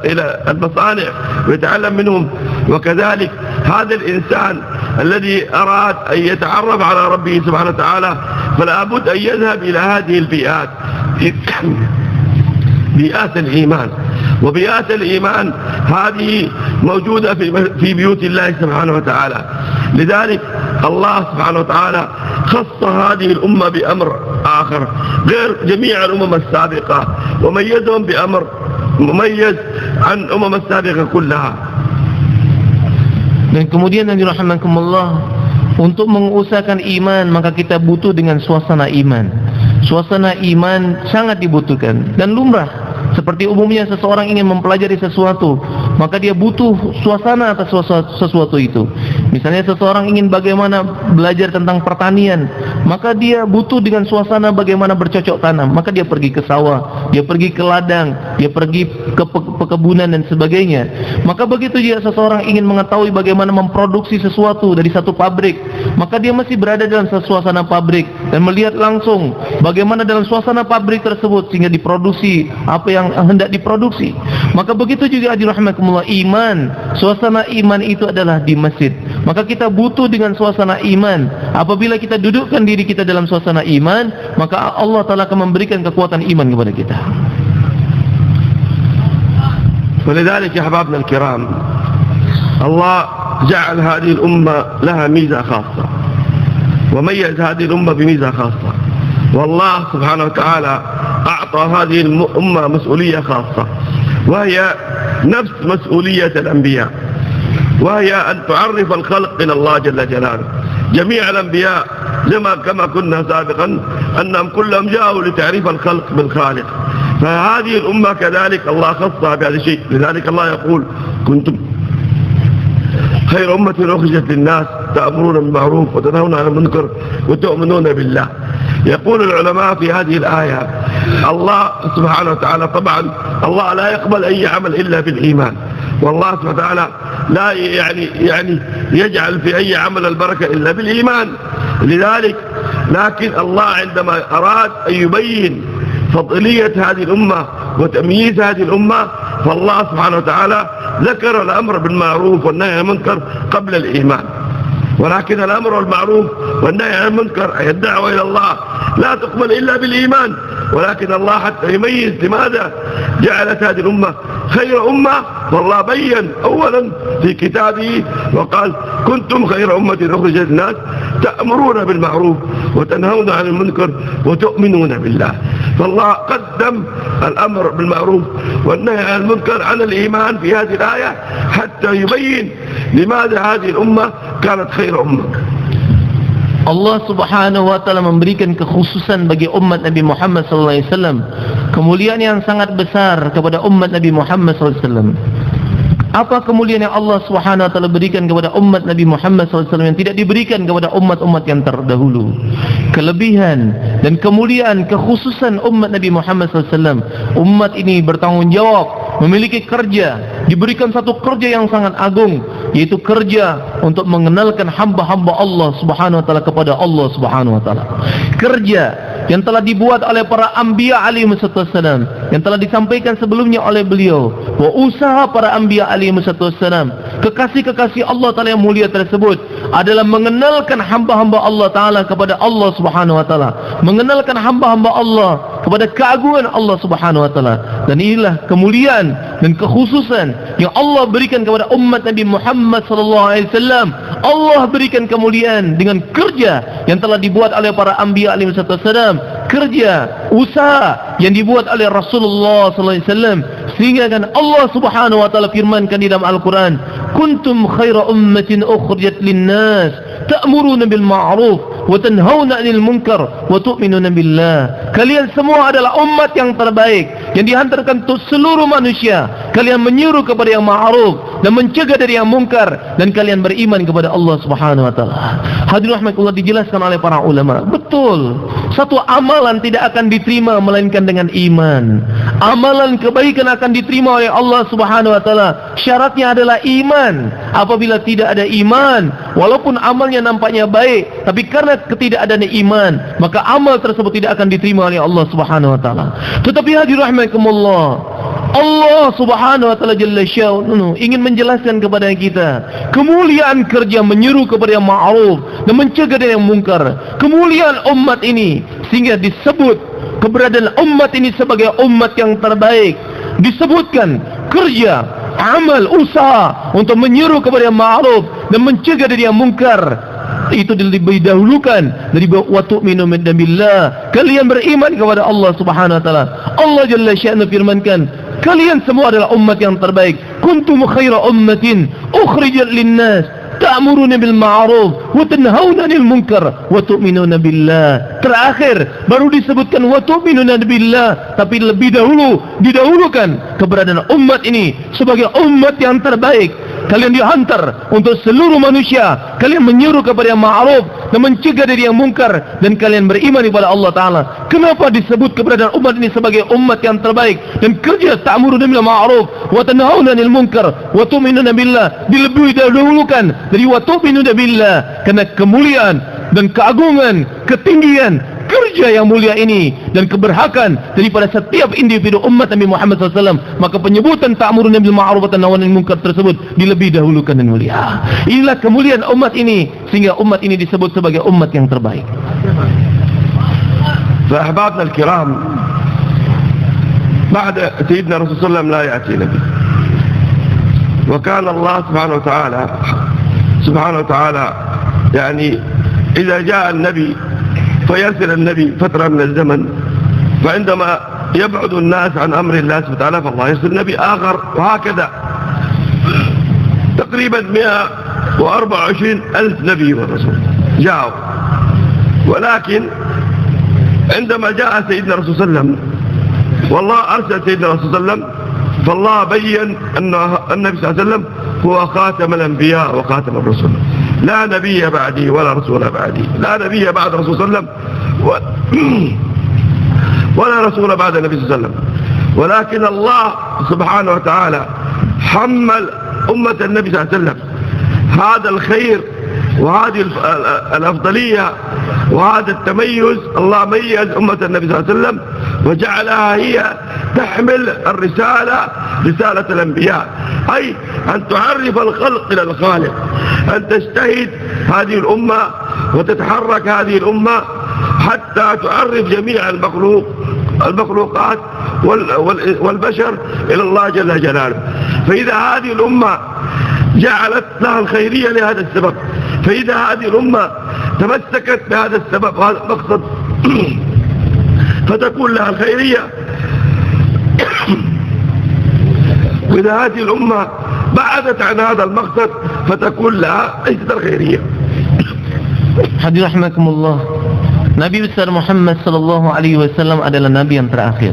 إلى المصانع ويتعلم منهم. وكذلك هذا الإنسان الذي أراد أن يتعرف على ربه سبحانه وتعالى فلا بد أن يذهب إلى هذه البيئات، بيئات الإيمان. وبيئات الإيمان هذه موجودة في بيوت الله سبحانه وتعالى. لذلك الله سبحانه وتعالى خص هذه الأمة بأمر آخر غير جميع الأمم السابقة، وميزهم بأمر مميز عن الأمم السابقة كلها. Dan kemudian yang dirahmatkumullah, untuk mengusahakan iman maka kita butuh dengan suasana iman. Suasana iman sangat dibutuhkan dan lumrah. Seperti umumnya seseorang ingin mempelajari sesuatu, maka dia butuh suasana atas sesuatu itu. Misalnya seseorang ingin bagaimana belajar tentang pertanian, maka dia butuh dengan suasana bagaimana bercocok tanam. Maka dia pergi ke sawah, dia pergi ke ladang, dia pergi ke pekebunan dan sebagainya. Maka begitu juga seseorang ingin mengetahui bagaimana memproduksi sesuatu dari satu pabrik, maka dia masih berada dalam suasana pabrik dan melihat langsung bagaimana dalam suasana pabrik tersebut sehingga diproduksi apa yang hendak diproduksi. Maka begitu juga dirahmatkumullah iman. Suasana iman itu adalah di masjid. Maka kita butuh dengan suasana iman. Apabila kita dudukkan diri kita dalam suasana iman, maka Allah Ta'ala akan memberikan kekuatan iman kepada kita. ولذلك يا أحبابنا الكرام الله جعل هذه الأمة لها ميزة خاصة وميز هذه الأمة بميزة خاصة. والله سبحانه وتعالى أعطى هذه الأمة مسؤولية خاصة، وهي نفس مسؤولية الأنبياء، وهي أن تعرف الخلق إلى الله جل جلاله. جميع الأنبياء كما كنا سابقا أنهم كلهم جاءوا لتعريف الخلق بالخالق. فهذه الأمة كذلك الله خصها بهذا الشيء. لذلك الله يقول كنتم خير أمة أخرجت للناس تأمرون بالمعروف وتنهون عن المنكر وتؤمنون بالله. يقول العلماء في هذه الآية الله سبحانه وتعالى طبعا الله لا يقبل أي عمل إلا بالإيمان، والله سبحانه وتعالى لا يعني يجعل في أي عمل البركة إلا بالإيمان. لذلك لكن الله عندما أراد أن يبين فضلية هذه الأمة وتمييز هذه الأمة فالله سبحانه وتعالى ذكر الأمر بالمعروف والنهي عن المنكر قبل الإيمان. ولكن الأمر بالمعروف والنهي عن المنكر أي الدعوة إلى الله لا تقبل إلا بالإيمان. ولكن الله حتى يميز لماذا جعلت هذه الأمة خير أمة، والله بين أولا في كتابه وقال كنتم خير أمة أخرجت للناس تأمرون بالمعروف وتنهون عن المنكر وتؤمنون بالله. فالله قدم الأمر بالمعروف والنهي عن المنكر عن الإيمان في هذه الآية حتى يبين لماذا هذه الأمة كانت خير أمة. Allah Subhanahu wa taala memberikan kekhususan bagi umat Nabi Muhammad sallallahu alaihi wasallam, kemuliaan yang sangat besar kepada umat Nabi Muhammad sallallahu alaihi wasallam. Apa kemuliaan yang Allah Subhanahu wa taala berikan kepada umat Nabi Muhammad sallallahu alaihi wasallam yang tidak diberikan kepada umat-umat yang terdahulu? Kelebihan dan kemuliaan kekhususan umat Nabi Muhammad sallallahu alaihi wasallam. Umat ini bertanggung jawab, memiliki kerja, diberikan satu kerja yang sangat agung, yaitu kerja untuk mengenalkan hamba-hamba Allah Subhanahu wa taala kepada Allah Subhanahu wa taala. Kerja yang telah dibuat oleh para anbiya alaihi wassalam, yang telah disampaikan sebelumnya oleh beliau, bahwa usaha para anbiya alaihi wassalam, kekasih-kekasih Allah taala yang mulia tersebut adalah mengenalkan hamba-hamba Allah taala kepada Allah Subhanahu wa taala, mengenalkan hamba-hamba Allah kepada keagungan Allah Subhanahu wa taala. Dan inilah kemuliaan dan kekhususan yang Allah berikan kepada umat Nabi Muhammad sallallahu alaihi wasallam. Allah berikan kemuliaan dengan kerja yang telah dibuat oleh para anbiya alaihi wasallam, kerja, usaha yang dibuat oleh Rasulullah sallallahu alaihi wasallam, sehingga kan Allah Subhanahu wa taala firmankan di dalam Al-Qur'an, kuntum khaira ummatin ukhrijat lin-nas ta'muruna bil ma'ruf wa tanhauna 'anil munkar wa tu'minuna billah. Kalian semua adalah umat yang terbaik yang dihantarkan untuk seluruh manusia. Kalian menyuruh kepada yang ma'ruf dan mencegah dari yang munkar, dan kalian beriman kepada Allah Subhanahu wa taala. Hadirin rahimakumullah, dijelaskan oleh para ulama, betul, satu amalan tidak akan diterima melainkan dengan iman. Amalan kebaikan akan diterima oleh Allah Subhanahu wa taala, syaratnya adalah iman. Apabila tidak ada iman, walaupun amalnya nampaknya baik, tapi karena ketidakadaan iman, maka amal tersebut tidak akan diterima oleh Allah Subhanahu wa taala. Tetapi hadirin rahimakumullah, Allah Subhanahu wa taala jalla sya'nuhu ingin menjelaskan kepada kita kemuliaan kerja menyeru kepada yang ma'ruf dan mencegah dari yang mungkar. Kemuliaan umat ini sehingga disebut keberadaan umat ini sebagai umat yang terbaik. Disebutkan kerja, amal, usaha untuk menyeru kepada yang ma'ruf dan mencegah dari yang mungkar, itu lebih dahulukan dari wa tu'minu billah. Kalian beriman kepada Allah Subhanahu wa taala. Allah jalla sya'nuhu firmankan, kalian semua adalah umat yang terbaik. Kuntum khaira ummatin ukhrijat lin-nas ta'muruna bil ma'ruf wa tanhauna 'anil munkar wa tu'minuna billah. Terakhir baru disebutkan wa tu'minuna billah, tapi lebih dahulu didahulukan keberadaan umat ini sebagai umat yang terbaik. Kalian dihantar untuk seluruh manusia. Kalian menyuruh kepada yang ma'ruf dan mencegah dari yang mungkar, dan kalian beriman kepada Allah Ta'ala. Kenapa disebut keberadaan umat ini sebagai umat yang terbaik dan kerja ta'muruna bil ma'ruf wa tanhauna 'anil munkar wa tu'minuna billah dilebih dahulukan dari wa tu'minuna billah? Karena kemuliaan dan keagungan, ketinggian kerja yang mulia ini dan keberhakan daripada setiap individu umat Nabi Muhammad SAW, maka penyebutan ta'muruna bil ma'ruf wa tanhauna 'anil munkar tersebut dilebih dahulukan dan mulia. Inilah kemuliaan umat ini, sehingga umat ini disebut sebagai umat yang terbaik. فأحبابنا الكرام، بعد سيدنا رسول الله صلى الله عليه وسلم لا يأتي نبي، وكان الله سبحانه وتعالى يعني إذا جاء النبي فيرسل النبي فترة من الزمن، فعندما يبعد الناس عن أمر الله سبحانه وتعالى فالله يرسل نبي آخر، وهكذا تقريبا 124 ألف نبي ورسول جاءوا. ولكن عندما جاء سيدنا رسول صلى الله عليه وسلم والله أرسل سيدنا رسول صلى الله عليه وسلم، فالله بيّن أن النبي صلى الله عليه وسلم هو خاتم الأنبياء وخاتم الرسل، لا نبي بعدي ولا رسول بعدي، لا نبي بعد الرسول صلى الله عليه وسلم ولا رسول بعد النبي صلى الله عليه وسلم. ولكن الله سبحانه وتعالى حمل أمة النبي صلى الله عليه وسلم هذا الخير وهذه الأفضلية وهذا التميز. الله ميز أمة النبي صلى الله عليه وسلم وجعلها هي تحمل الرسالة، رسالة الأنبياء، أي أن تعرف الخلق إلى الخالق، أن تجتهد هذه الأمة وتتحرك هذه الأمة حتى تعرف جميع المخلوقات والبشر إلى الله جل جلاله. فإذا هذه الأمة جعلت لها الخيرية لهذا السبب، فإذا هذه الأمة تمسكت بهذا السبب وهذا المقصد فتكون لها الخيرية، وإذا هذه الأمة بعدت عن هذا المقصد فتكون لها ليست الخيرية. Hadirin rahimakumullah, Nabi besar Muhammad sallallahu alaihi wasallam adalah nabi yang terakhir.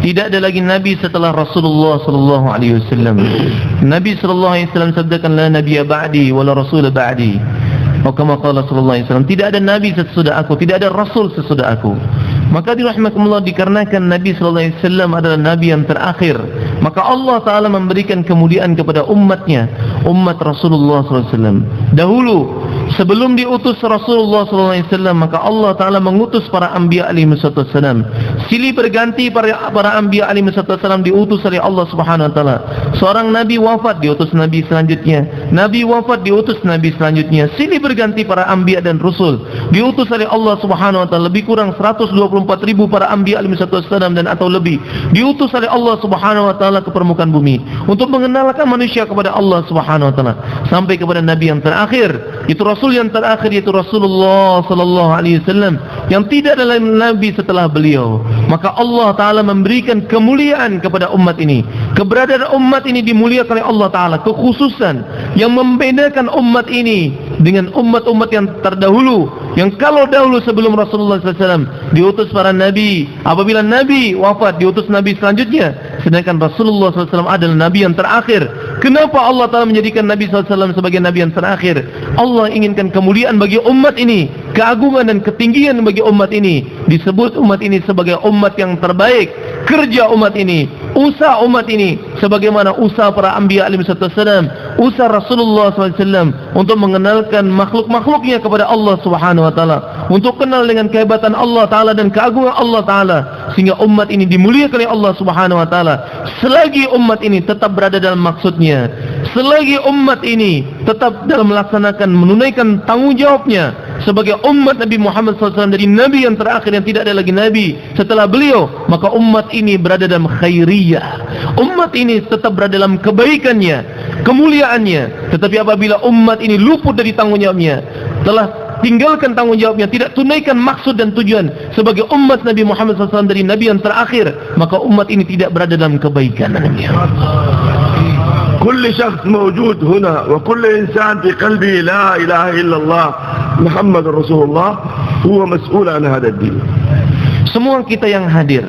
Tidak ada lagi nabi setelah Rasulullah sallallahu alaihi wasallam. Nabi sallallahu alaihi wasallam sabdakan, la nabiyya ba'di wala rasul ba'di. Atau kama qala sallallahu alaihi wasallam, tidak ada nabi sesudah aku, tidak ada rasul sesudah aku. Maka dirahmatullah, dikarenakan Nabi sallallahu alaihi wasallam adalah nabi yang terakhir, maka Allah taala memberikan kemuliaan kepada umatnya, umat Rasulullah sallallahu alaihi wasallam. Dahulu Sebelum diutus Rasulullah SAW, maka Allah Ta'ala mengutus para anbiya alaihi wassalam. Silih berganti para anbiya alaihi wassalam diutus oleh Allah Subhanahu Wa Ta'ala. Seorang nabi wafat, diutus nabi selanjutnya. Nabi wafat, diutus nabi selanjutnya. Silih berganti para anbiya dan rasul. Diutus oleh Allah Subhanahu Wa Ta'ala lebih kurang 124.000 para anbiya alaihi wassalam dan atau lebih. Diutus oleh Allah Subhanahu Wa Ta'ala ke permukaan bumi untuk mengenalkan manusia kepada Allah Subhanahu Wa Ta'ala sampai kepada nabi yang terakhir, itu rasul yang terakhir, yaitu Rasulullah sallallahu alaihi wasallam, yang tidak ada nabi setelah beliau. Maka Allah Ta'ala memberikan kemuliaan kepada umat ini. Keberadaan umat ini dimuliakan oleh Allah Ta'ala, kekhususan yang membedakan umat ini dengan umat-umat yang terdahulu, yang kalau dahulu sebelum Rasulullah SAW diutus para nabi, apabila nabi wafat diutus nabi selanjutnya, sedangkan Rasulullah SAW adalah nabi yang terakhir. Kenapa Allah Ta'ala menjadikan Nabi SAW sebagai nabi yang terakhir? Allah inginkan kemuliaan bagi umat ini, keagungan dan ketinggian bagi umat ini. Disebut umat ini sebagai umat yang terbaik. Kerja umat ini, usaha umat ini, sebagaimana usaha para anbiya alaihi wasallam, usaha Rasulullah SAW untuk mengenalkan makhluk-makhluknya kepada Allah Subhanahu Wa Ta'ala, untuk kenal dengan kehebatan Allah Ta'ala dan keagungan Allah Ta'ala, sehingga umat ini dimuliakan oleh Allah Subhanahu Wa Ta'ala. Selagi umat ini tetap berada dalam maksudnya, selagi umat ini tetap dalam melaksanakan, menunaikan tanggungjawabnya sebagai umat Nabi Muhammad SAW, dari nabi yang terakhir yang tidak ada lagi nabi setelah beliau, maka umat ini berada dalam khairiyah. Umat ini tetap berada dalam kebaikannya, kemuliaannya. Tetapi apabila umat ini luput dari tanggungjawabnya, telah tinggalkan tanggungjawabnya, tidak tunaikan maksud dan tujuan sebagai umat Nabi Muhammad SAW dari nabi yang terakhir, maka umat ini tidak berada dalam kebaikan. كل شخص موجود هنا وكل إنسان في قلبه لا إله إلا الله محمد رسول الله هو مسؤول عن هذا الدين. Semua kita yang hadir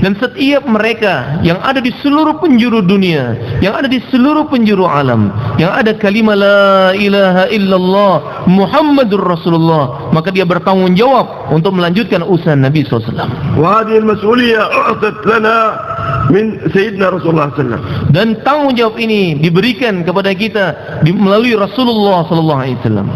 dan setiap mereka yang ada di seluruh penjuru dunia, yang ada di seluruh penjuru alam, yang ada kalimah la ilaha illallah Muhammadur Rasulullah, maka dia bertanggung jawab untuk melanjutkan usaha Nabi SAW. وهذه المسؤولية أعطت لنا من سيدنا رسول الله صلى الله عليه وسلم. Dan tanggung jawab ini diberikan kepada kita melalui Rasulullah sallallahu alaihi wasallam.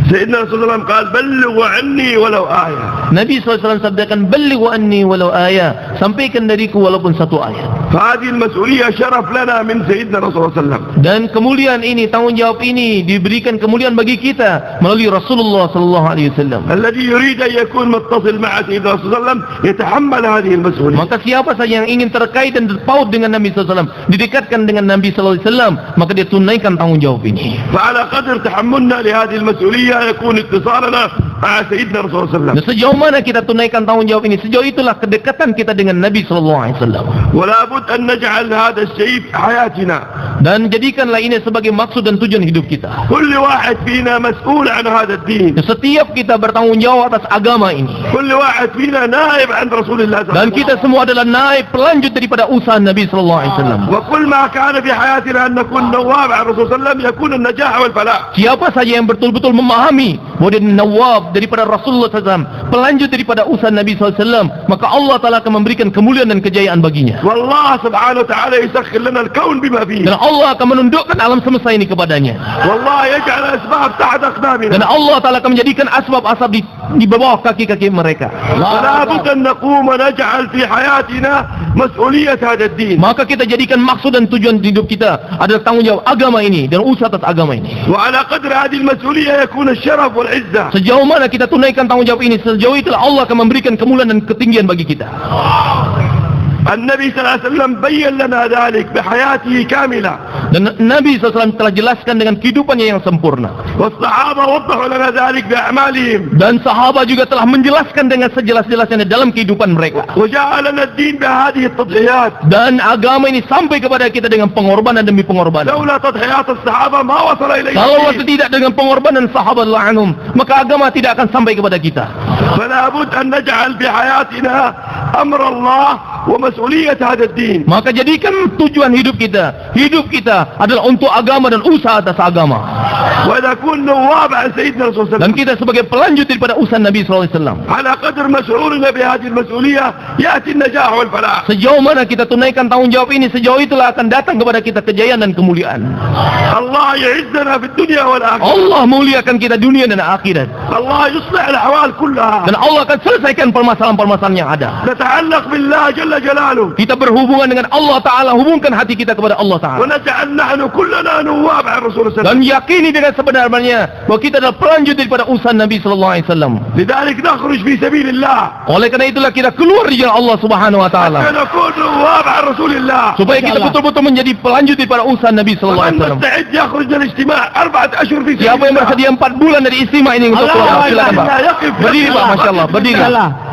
سيدنا رسول الله قال بلغوا عني ولو آية. Nabi SAW sabdakan balighu anni walau ayat, sampaikan dariku walaupun satu ayat. فهذه المسؤولية شرف لنا من سيدنا رسول الله صلى الله عليه وسلم. Dan kemuliaan ini, tanggung jawab ini diberikan kemuliaan bagi kita melalui Rasulullah sallallahu alaihi wasallam. الذي يريد أن يكون متصل مع سيدنا رسول الله صلى الله عليه وسلم يتحمل هذه المسؤولية. Maka siapa saja yang ingin terkait dan terpaut dengan Nabi SAW, didekatkan dengan Nabi SAW, maka dia tunaikan tanggung jawab ini. فعلى قدر تحملنا لهذه المسؤولية يكون اتصالنا مع سيدنا رسول الله صلى الله عليه وسلم. Dan sejauh mana kita tunaikan tanggung jawab ini, sejauh itulah kedekatan kita dengan Nabi SAW. ولا بد أن نجعل هذا الشيء في حياتنا. Dan jadikanlah ini sebagai maksud dan tujuan hidup kita. كل واحد فينا مسؤول عن هذا الدين. Setiap kita bertanggung jawab atas agama ini. كل واحد فينا نائب عن رسول الله صلى الله Dan عليه وسلم. kita semua adalah naib pelanjut daripada usaha Nabi SAW. وكل ما كان في حياتنا أن نكون نواب عن الرسول صلى الله عليه وسلم يكون النجاح والفلاح. Siapa saja yang betul-betul memahami bahwa dia nawab daripada Rasulullah SAW, pelanjut daripada usaha Nabi SAW, maka Allah Ta'ala akan memberikan kemuliaan dan kejayaan baginya. والله سبحانه وتعالى يسخر لنا الكون بما فيه. Dan Allah akan menundukkan alam semesta ini kepadanya. والله يجعل الأسباب تحت أقدامنا. Dan Allah Ta'ala akan menjadikan asbab-asbab di bawah kaki-kaki mereka. فلا بد أن نقوم ونجعل في حياتنا مسؤولية هذا الدين. Maka kita jadikan maksud dan tujuan hidup kita adalah tanggung jawab agama ini dan usaha atas agama ini. وعلى قدر هذه المسؤولية يكون الشرف والعزة. Sejauh mana kita tunaikan tanggung jawab ini, sejauh itulah Allah akan memberikan kemuliaan dan ketinggian bagi kita. النبي صلى الله عليه وسلم بين لنا ذلك بحياته كاملة. Dan Nabi SAW telah jelaskan dengan kehidupannya yang sempurna. والصحابة وضحوا لنا ذلك بأعمالهم. Dan sahabat juga telah menjelaskan dengan sejelas-jelasnya dalam kehidupan mereka. وجاء لنا الدين بهذه التضحيات. Dan agama ini sampai kepada kita dengan pengorbanan demi pengorbanan. لولا تضحيات الصحابة ما وصل إليه. Kalau tidak dengan pengorbanan sahabat anhum, maka agama tidak akan sampai kepada kita. فلا بد أن نجعل في حياتنا أمر الله ومسؤولية هذا الدين. Maka jadikan tujuan hidup kita adalah untuk agama dan usaha atas agama. ونكون نواب عن سيدنا رسول الله. Dan kita sebagai pelanjut daripada usaha Nabi SAW. على قدر مشعورنا بهذه المسؤولية يأتي النجاح والفلاح. Sejauh mana kita tunaikan tanggung jawab ini, sejauh itulah akan datang kepada kita kejayaan dan kemuliaan. الله يعزنا في الدنيا والآخرة. Allah muliakan kita dunia dan akhirat. الله يصلح الأحوال كلها. Dan Allah akan selesaikan permasalahan-permasalahan yang ada. نتعلق بالله جل جلاله. Kita berhubungan dengan Allah Ta'ala, hubungkan hati kita kepada Allah Ta'ala. ونجعل نحن كلنا نواب عن رسول الله. Dan yakini dengan sebenarnya bahwa kita adalah pelanjut daripada usaha Nabi SAW. لذلك نخرج في سبيل الله. Oleh karena itulah kita keluar di jalan Allah Subhanahu Wa Ta'ala, نكون نواب عن رسول الله. supaya kita betul-betul menjadi pelanjut daripada usaha Nabi ومن SAW. مستعد يخرج من الاجتماع 4 أشهر في سبيل Siapa yang الله. bersedia 4 bulan dari istimewa ini untuk keluar? Silakan Pak. Berdiri Pak, Masya Allah. Berdiri.